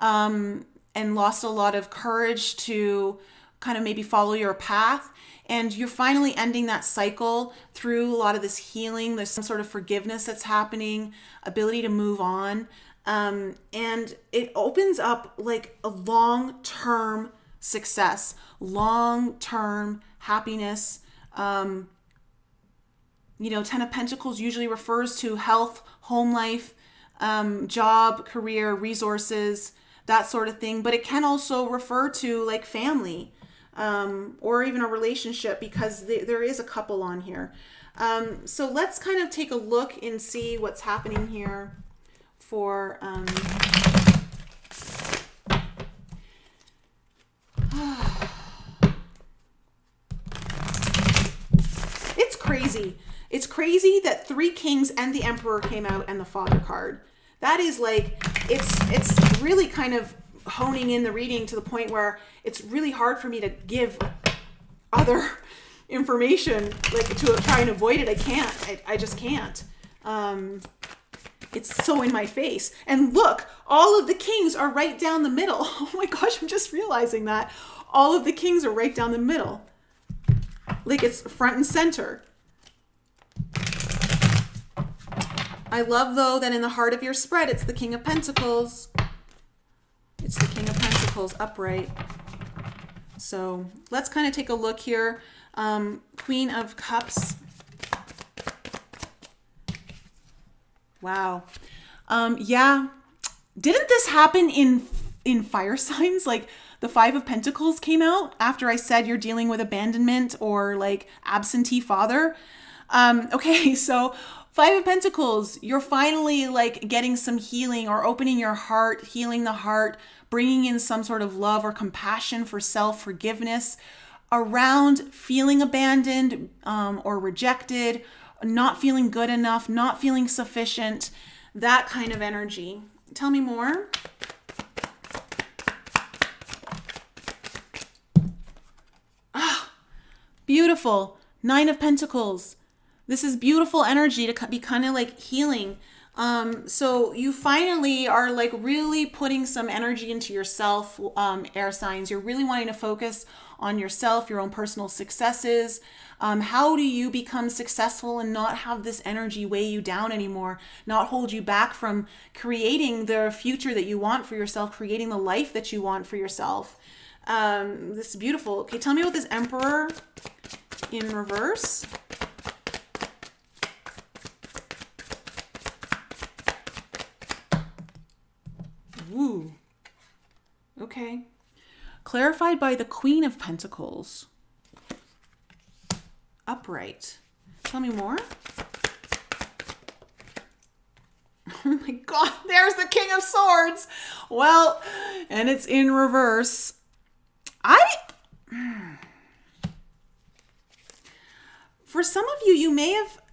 and lost a lot of courage to kind of maybe follow your path. And you're finally ending that cycle through a lot of this healing. There's some sort of forgiveness that's happening, ability to move on. And it opens up like a long-term success, long-term happiness. 10 of Pentacles usually refers to health, home life, job, career, resources, that sort of thing. But it can also refer to like family, or even a relationship, because there is a couple on here. So let's kind of take a look and see what's happening here for it's crazy. It's crazy that 3 Kings and the Emperor came out and the Father card. That is like, it's really kind of honing in the reading to the point where it's really hard for me to give other information, like to try and avoid it. I can't. I just can't. It's so in my face. And look, all of the kings are right down the middle. Oh my gosh, I'm just realizing that. All of the kings are right down the middle. Like it's front and center. I love, though, that in the heart of your spread, it's the King of Pentacles. It's the King of Pentacles upright. So let's kind of take a look here. Queen of Cups. Wow. Yeah. Didn't this happen in fire signs? Like the 5 of Pentacles came out after I said you're dealing with abandonment or like absentee father. Okay, so 5 of Pentacles, you're finally like getting some healing or opening your heart, healing the heart, bringing in some sort of love or compassion for self, forgiveness around feeling abandoned or rejected, not feeling good enough, not feeling sufficient, that kind of energy. Tell me more. Ah, beautiful. 9 of Pentacles. This is beautiful energy to be kind of like healing. So you finally are like really putting some energy into yourself, air signs. You're really wanting to focus on yourself, your own personal successes. How do you become successful and not have this energy weigh you down anymore, not hold you back from creating the future that you want for yourself, creating the life that you want for yourself? This is beautiful. Okay, tell me about this Emperor in reverse. Ooh. Okay. Clarified by the Queen of Pentacles. Upright. Tell me more. Oh my God, there's the King of Swords. Well, and it's in reverse. For some of you,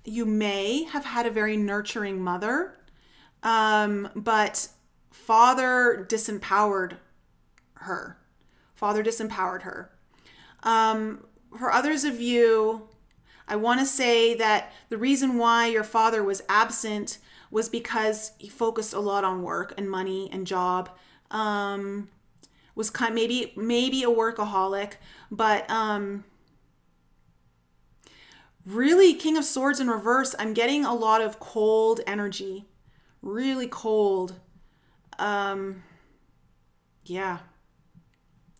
you may have had a very nurturing mother, but Father disempowered her. For others of you, I want to say that the reason why your father was absent was because he focused a lot on work and money and job. Was kind maybe a workaholic, but really King of Swords in reverse, I'm getting a lot of cold energy really cold. Yeah,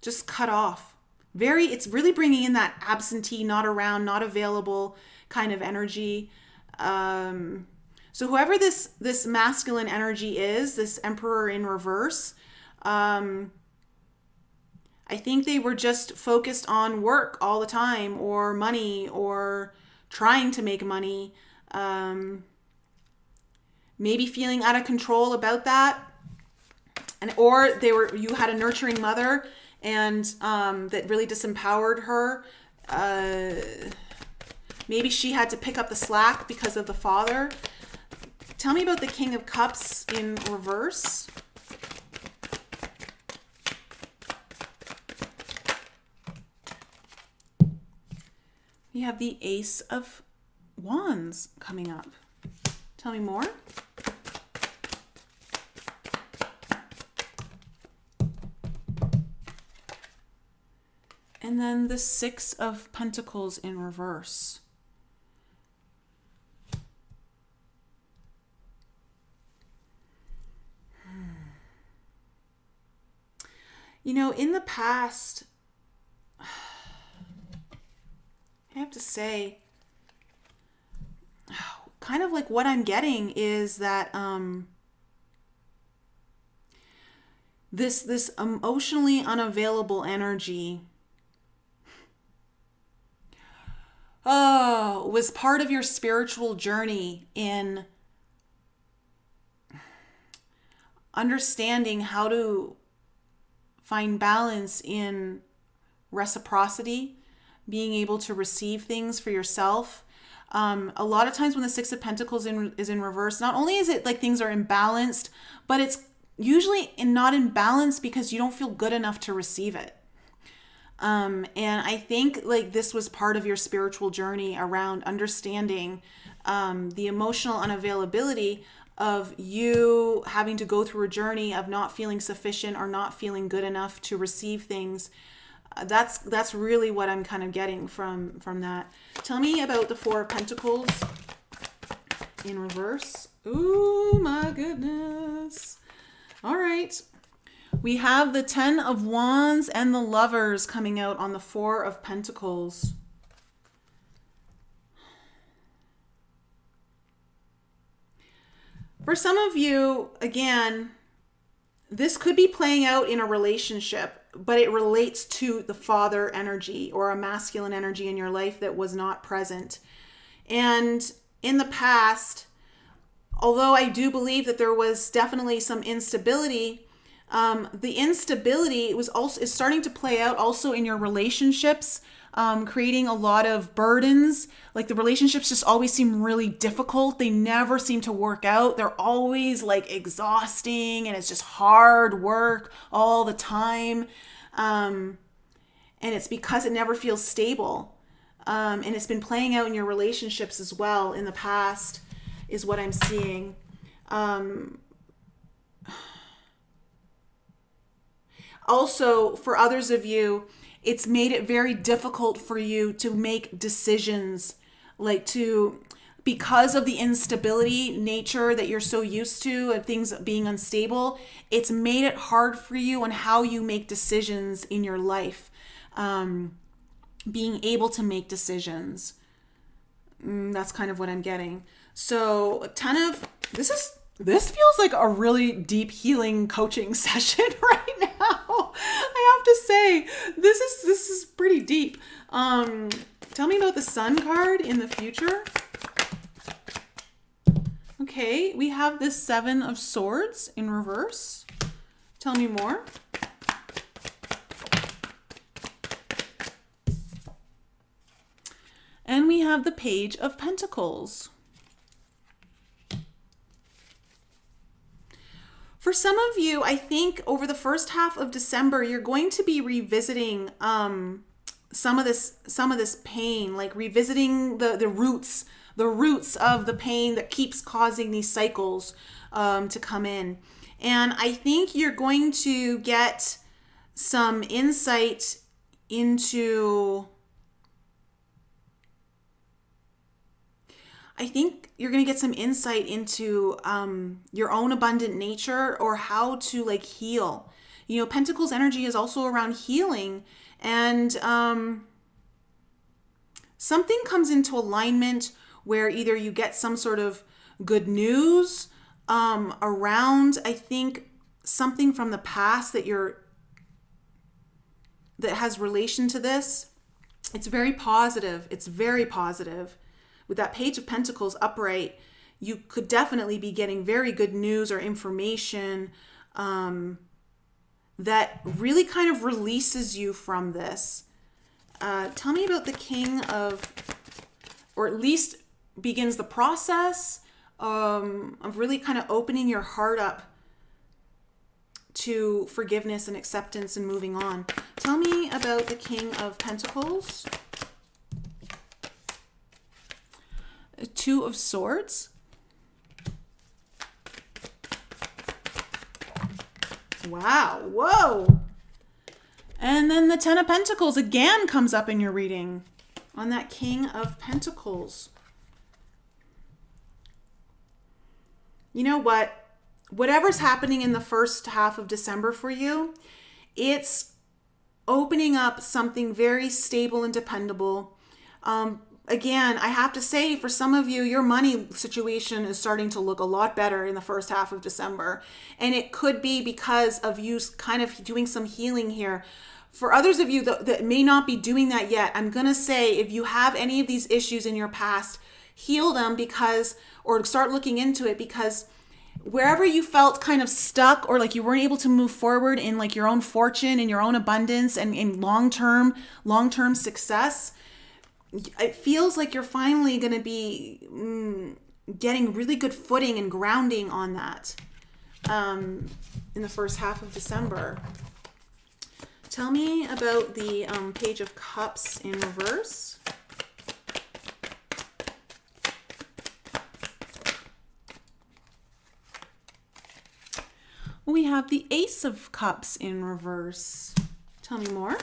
just cut off. It's really bringing in that absentee, not around, not available kind of energy. So whoever this masculine energy is, this Emperor in reverse, I think they were just focused on work all the time, or money, or trying to make money. Maybe feeling out of control about that. Or you had a nurturing mother, and that really disempowered her. Maybe she had to pick up the slack because of the father. Tell me about the King of Cups in reverse. We have the Ace of Wands coming up. Tell me more. And then the Six of Pentacles in reverse. You know, in the past, I have to say, kind of like what I'm getting is that this emotionally unavailable energy was part of your spiritual journey in understanding how to find balance in reciprocity, being able to receive things for yourself. A lot of times when the Six of Pentacles is in reverse, not only is it like things are imbalanced, but it's usually not in balance because you don't feel good enough to receive it. And I think like this was part of your spiritual journey around understanding the emotional unavailability of you having to go through a journey of not feeling sufficient or not feeling good enough to receive things. That's really what I'm kind of getting from that. Tell me about the Four of Pentacles in reverse. Oh my goodness. All right. We have the Ten of Wands and the Lovers coming out on the Four of Pentacles. For some of you, again, this could be playing out in a relationship, but it relates to the father energy or a masculine energy in your life that was not present. And in the past, although I do believe that there was definitely some instability, the instability is starting to play out also in your relationships, creating a lot of burdens. Like the relationships just always seem really difficult. They never seem to work out. They're always like exhausting, and it's just hard work all the time. And it's because it never feels stable. And it's been playing out in your relationships as well in the past, is what I'm seeing. Also, for others of you, it's made it very difficult for you to make decisions, because of the instability nature that you're so used to and things being unstable. It's made it hard for you on how you make decisions in your life. Being able to make decisions. That's kind of what I'm getting. So a ton of this feels like a really deep healing coaching session right now. I have to say, this is pretty deep. Tell me about the Sun card in the future. Okay, we have this Seven of Swords in reverse. Tell me more. And we have the Page of Pentacles. For some of you, I think over the first half of December, you're going to be revisiting some of this pain, like revisiting the roots of the pain that keeps causing these cycles to come in. And I think you're going to get some insight into, I think you're going to get some insight into your own abundant nature, or how to like heal. You know, Pentacles energy is also around healing, and something comes into alignment where either you get some sort of good news around, I think, something from the past that has relation to this. It's very positive. It's very positive. With that Page of Pentacles upright, you could definitely be getting very good news or information that really kind of releases you from this. Tell me about the King of, or at least begins the process of really kind of opening your heart up to forgiveness and acceptance and moving on. Tell me about the King of Pentacles. Two of Swords. Wow. Whoa. And then the Ten of Pentacles again comes up in your reading on that King of Pentacles. You know what? Whatever's happening in the first half of December for you, it's opening up something very stable and dependable. Again, I have to say, for some of you, your money situation is starting to look a lot better in the first half of December. And it could be because of you kind of doing some healing here. For others of you that may not be doing that yet, I'm going to say, if you have any of these issues in your past, heal them, or start looking into it, because wherever you felt kind of stuck, or like you weren't able to move forward in like your own fortune and your own abundance and in long-term success, it feels like you're finally going to be getting really good footing and grounding on that in the first half of December. Tell me about the Page of Cups in reverse. We have the Ace of Cups in reverse. Tell me more.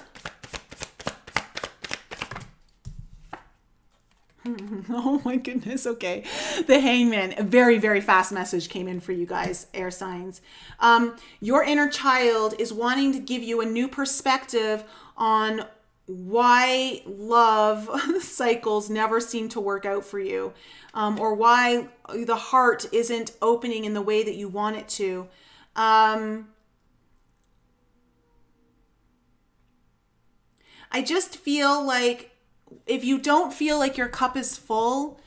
Oh my goodness. Okay. The Hangman. A very, very fast message came in for you guys, air signs. Your inner child is wanting to give you a new perspective on why love cycles never seem to work out for you, or why the heart isn't opening in the way that you want it to. I just feel like if you don't feel like your cup is full,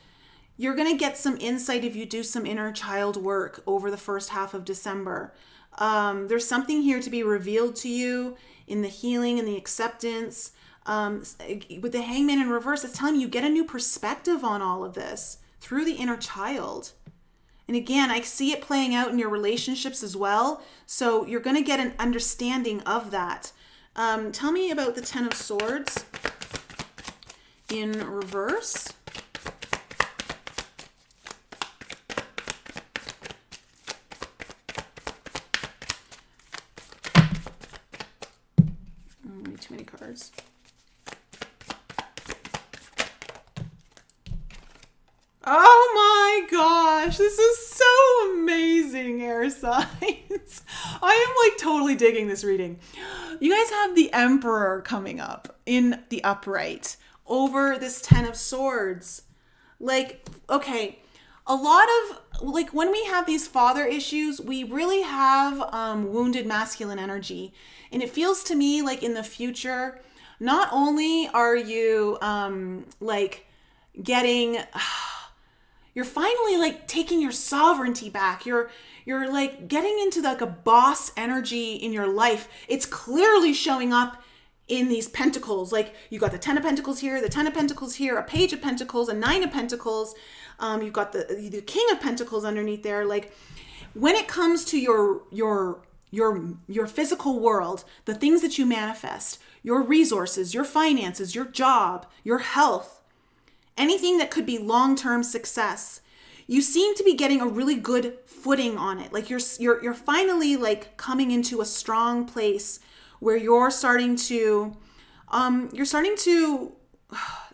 you're going to get some insight if you do some inner child work over the first half of December. There's something here to be revealed to you in the healing and the acceptance. With the Hangman in reverse, it's telling you get a new perspective on all of this through the inner child. And again, I see it playing out in your relationships as well. So you're going to get an understanding of that. Tell me about the Ten of Swords in reverse. Way too many cards. Oh my gosh, this is so amazing, air signs. I am like totally digging this reading. You guys have the Emperor coming up in the upright over this Ten of Swords. Like, okay, a lot of, like, when we have these father issues, we really have wounded masculine energy. And it feels to me like in the future, not only are you like getting... You're finally like taking your sovereignty back. You're like getting into like a boss energy in your life. It's clearly showing up in these pentacles. Like you got the Ten of Pentacles here, the Ten of Pentacles here, a Page of Pentacles, a Nine of Pentacles. You've got the King of Pentacles underneath there. Like when it comes to your physical world, the things that you manifest, your resources, your finances, your job, your health, anything that could be long-term success, you seem to be getting a really good footing on it. Like you're finally like coming into a strong place where you're starting to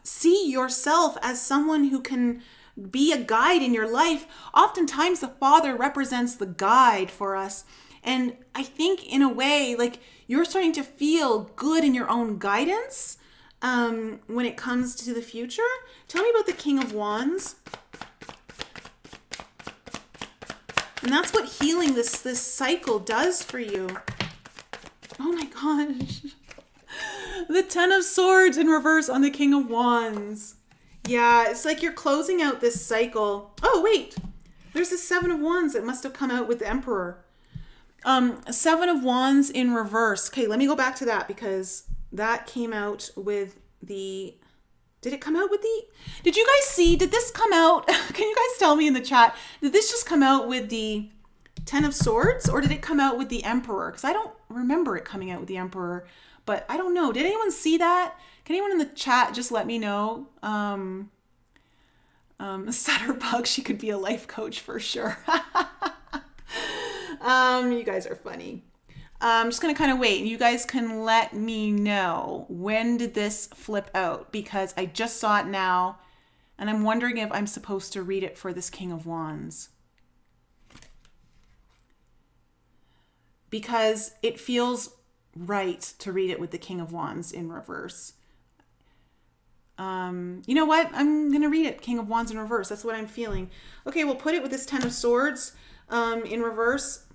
see yourself as someone who can be a guide in your life. Oftentimes the Father represents the guide for us. And I think in a way, like you're starting to feel good in your own guidance when it comes to the future. Tell me about the King of Wands. And that's what healing this cycle does for you. Oh my gosh. The Ten of Swords in reverse on the King of Wands. Yeah, it's like you're closing out this cycle. Oh, wait. There's the Seven of Wands that must have come out with the Emperor. Seven of Wands in reverse. Okay, let me go back to that because that came out with the... Did it come out with the... Did you guys see? Did this come out? Can you guys tell me in the chat? Did this just come out with the Ten of Swords or did it come out with the Emperor? Because I don't remember it coming out with the Emperor, but I don't know. Did anyone see that? Can anyone in the chat just let me know? Satterbug, she could be a life coach for sure. You guys are funny. I'm just going to kind of wait. You guys can let me know when did this flip out because I just saw it now and I'm wondering if I'm supposed to read it for this King of Wands. Because it feels right to read it with the King of Wands in reverse. You know what? I'm going to read it, King of Wands in reverse. That's what I'm feeling. Okay, we'll put it with this Ten of Swords in reverse.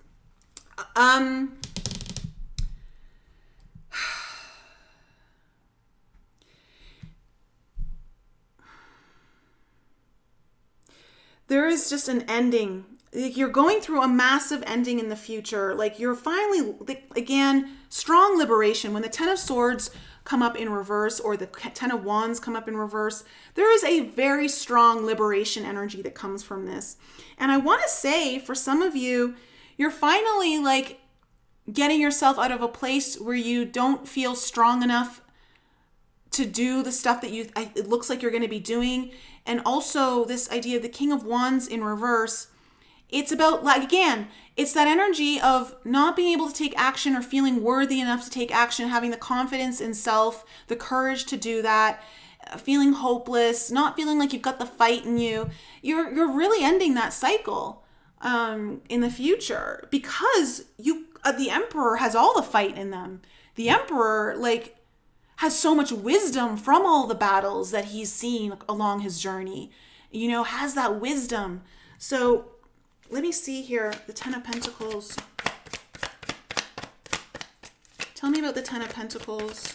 There is just an ending. You're going through a massive ending in the future. Like you're finally, again, strong liberation. When the Ten of Swords come up in reverse or the Ten of Wands come up in reverse, there is a very strong liberation energy that comes from this. And I want to say for some of you, you're finally like getting yourself out of a place where you don't feel strong enough to do the stuff that it looks like you're going to be doing. And also this idea of the King of Wands in reverse, it's about, like, again, it's that energy of not being able to take action or feeling worthy enough to take action, having the confidence in self, the courage to do that, feeling hopeless, not feeling like you've got the fight in you. You're really ending that cycle in the future because the Emperor has all the fight in them. The Emperor, like, has so much wisdom from all the battles that he's seen along his journey, has that wisdom. So let me see here, the Ten of Pentacles. Tell me about the Ten of Pentacles.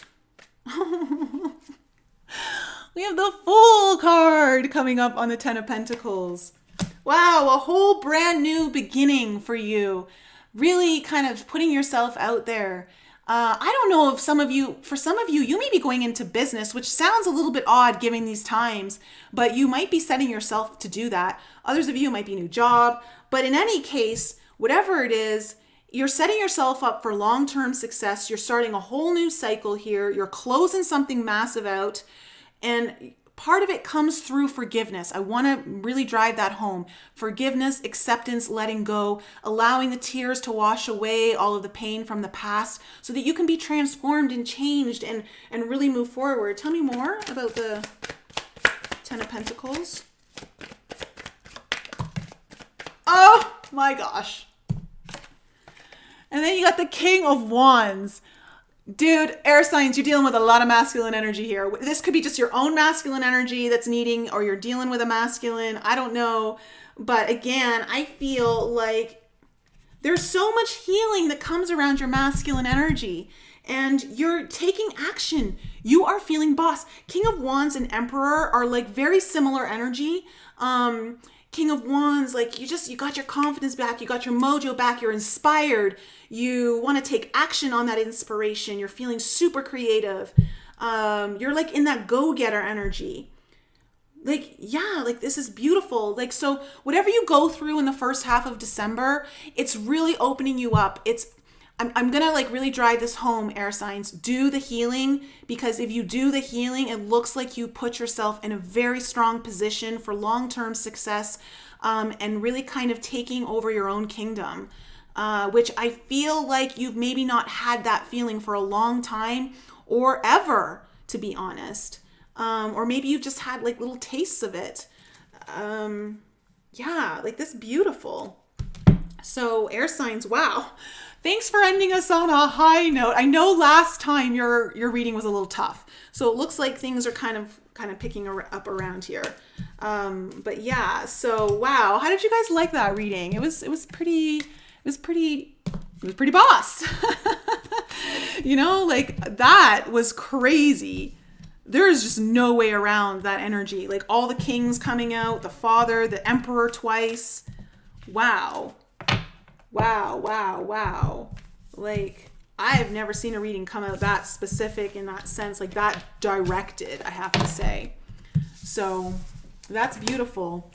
We have the Fool card coming up on the Ten of Pentacles. Wow, a whole brand new beginning for you. Really kind of putting yourself out there. I don't know if for some of you, you may be going into business, which sounds a little bit odd given these times, but you might be setting yourself to do that. Others of you might be a new job, but in any case, whatever it is, you're setting yourself up for long-term success. You're starting a whole new cycle here. You're closing something massive out, and part of it comes through forgiveness. I want to really drive that home. Forgiveness, acceptance, letting go, allowing the tears to wash away all of the pain from the past so that you can be transformed and changed and really move forward. Tell me more about the Ten of Pentacles. Oh my gosh. And then you got the King of Wands. Dude, air signs, you're dealing with a lot of masculine energy here. This could be just your own masculine energy that's needing, or you're dealing with a masculine. I don't know. But again, I feel like there's so much healing that comes around your masculine energy. And you're taking action. You are feeling boss. King of Wands and Emperor are like very similar energy. King of Wands, like you got your confidence back, you got your mojo back, you're inspired, you want to take action on that inspiration, you're feeling super creative, you're like in that go-getter energy. Like, yeah, like this is beautiful. Like, so whatever you go through in the first half of December, it's really opening you up. I'm going to like really drive this home, air signs. Do the healing, because if you do the healing, it looks like you put yourself in a very strong position for long-term success and really kind of taking over your own kingdom, which I feel like you've maybe not had that feeling for a long time or ever, to be honest. Or maybe you've just had like little tastes of it. yeah, like this beautiful. So air signs, wow. Thanks for ending us on a high note. I know last time your reading was a little tough. So it looks like things are kind of picking up around here. But yeah, so wow. How did you guys like that reading? It was pretty boss. You know, like that was crazy. There is just no way around that energy. Like all the kings coming out, the father, the emperor twice. Wow. Wow, wow, wow. Like, I've never seen a reading come out that specific in that sense, like that directed, I have to say. So, that's beautiful.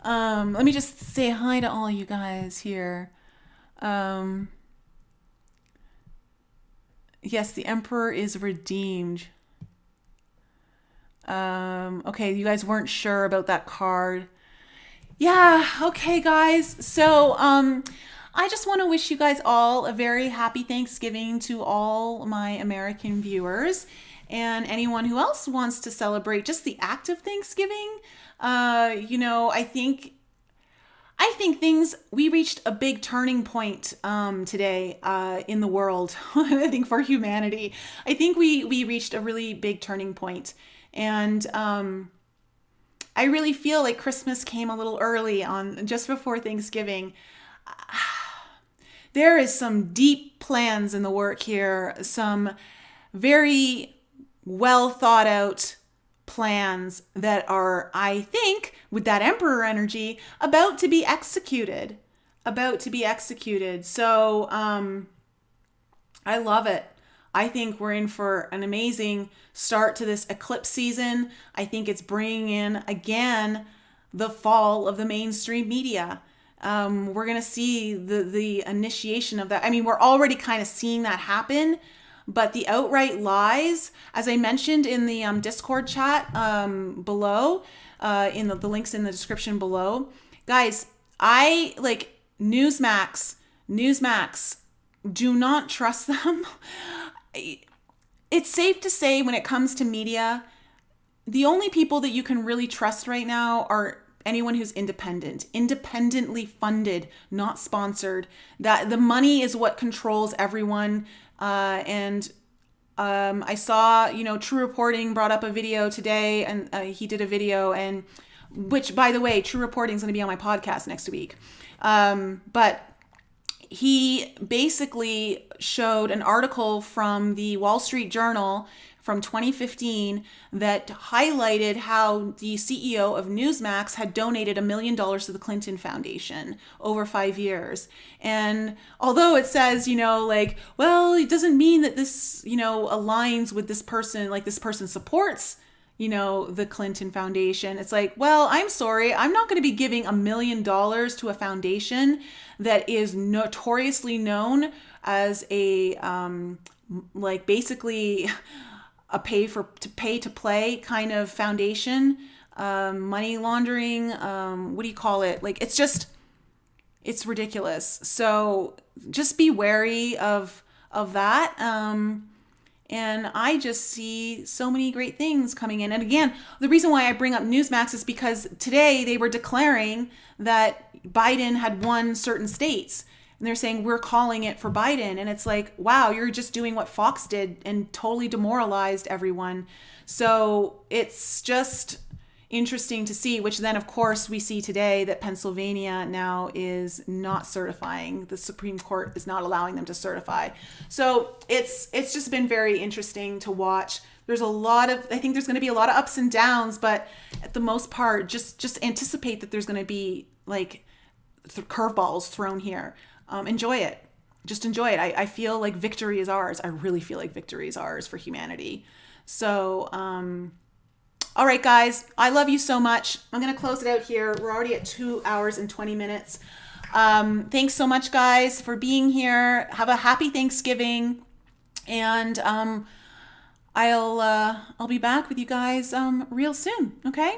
Let me just say hi to all you guys here. Yes, the emperor is redeemed. Okay, you guys weren't sure about that card. Yeah, okay, guys. So, I just want to wish you guys all a very happy Thanksgiving to all my American viewers and anyone who else wants to celebrate just the act of Thanksgiving. You know, I think we reached a big turning point today in the world. I think for humanity, I think we reached a really big turning point. And I really feel like Christmas came a little early on just before Thanksgiving. There is some deep plans in the work here, some very well thought out plans that are, I think, with that emperor energy, about to be executed. So I love it. I think we're in for an amazing start to this eclipse season. I think it's bringing in, again, the fall of the mainstream media. We're going to see the initiation of that. I mean, we're already kind of seeing that happen, but the outright lies, as I mentioned in the Discord chat below, in the links in the description below, guys, I like Newsmax, do not trust them. It's safe to say when it comes to media, the only people that you can really trust right now are anyone who's independently funded, not sponsored. That the money is what controls everyone. I saw, True Reporting brought up a video today, and he did a video, and which, by the way, True Reporting is going to be on my podcast next week. But he basically showed an article from the Wall Street Journal from 2015 that highlighted how the CEO of Newsmax had donated $1 million to the Clinton Foundation over 5 years. And although it says, well, it doesn't mean that this, aligns with this person, like this person supports, the Clinton Foundation. It's like, well, I'm sorry, I'm not going to be giving $1 million to a foundation that is notoriously known as a, basically a pay to play kind of foundation, money laundering, what do you call it? Like, it's ridiculous. So just be wary of that. And I just see so many great things coming in. And again, the reason why I bring up Newsmax is because today they were declaring that Biden had won certain states. And they're saying, we're calling it for Biden. And it's like, wow, you're just doing what Fox did and totally demoralized everyone. So it's just interesting to see, which then, of course, we see today that Pennsylvania now is not certifying. The Supreme Court is not allowing them to certify. So it's just been very interesting to watch. I think there's going to be a lot of ups and downs, but at the most part, just anticipate that there's going to be like curveballs thrown here. Enjoy it. Just enjoy it. I feel like victory is ours. I really feel like victory is ours for humanity. So, all right, guys, I love you so much. I'm going to close it out here. We're already at 2 hours and 20 minutes. Thanks so much, guys, for being here. Have a happy Thanksgiving. And I'll be back with you guys real soon. Okay?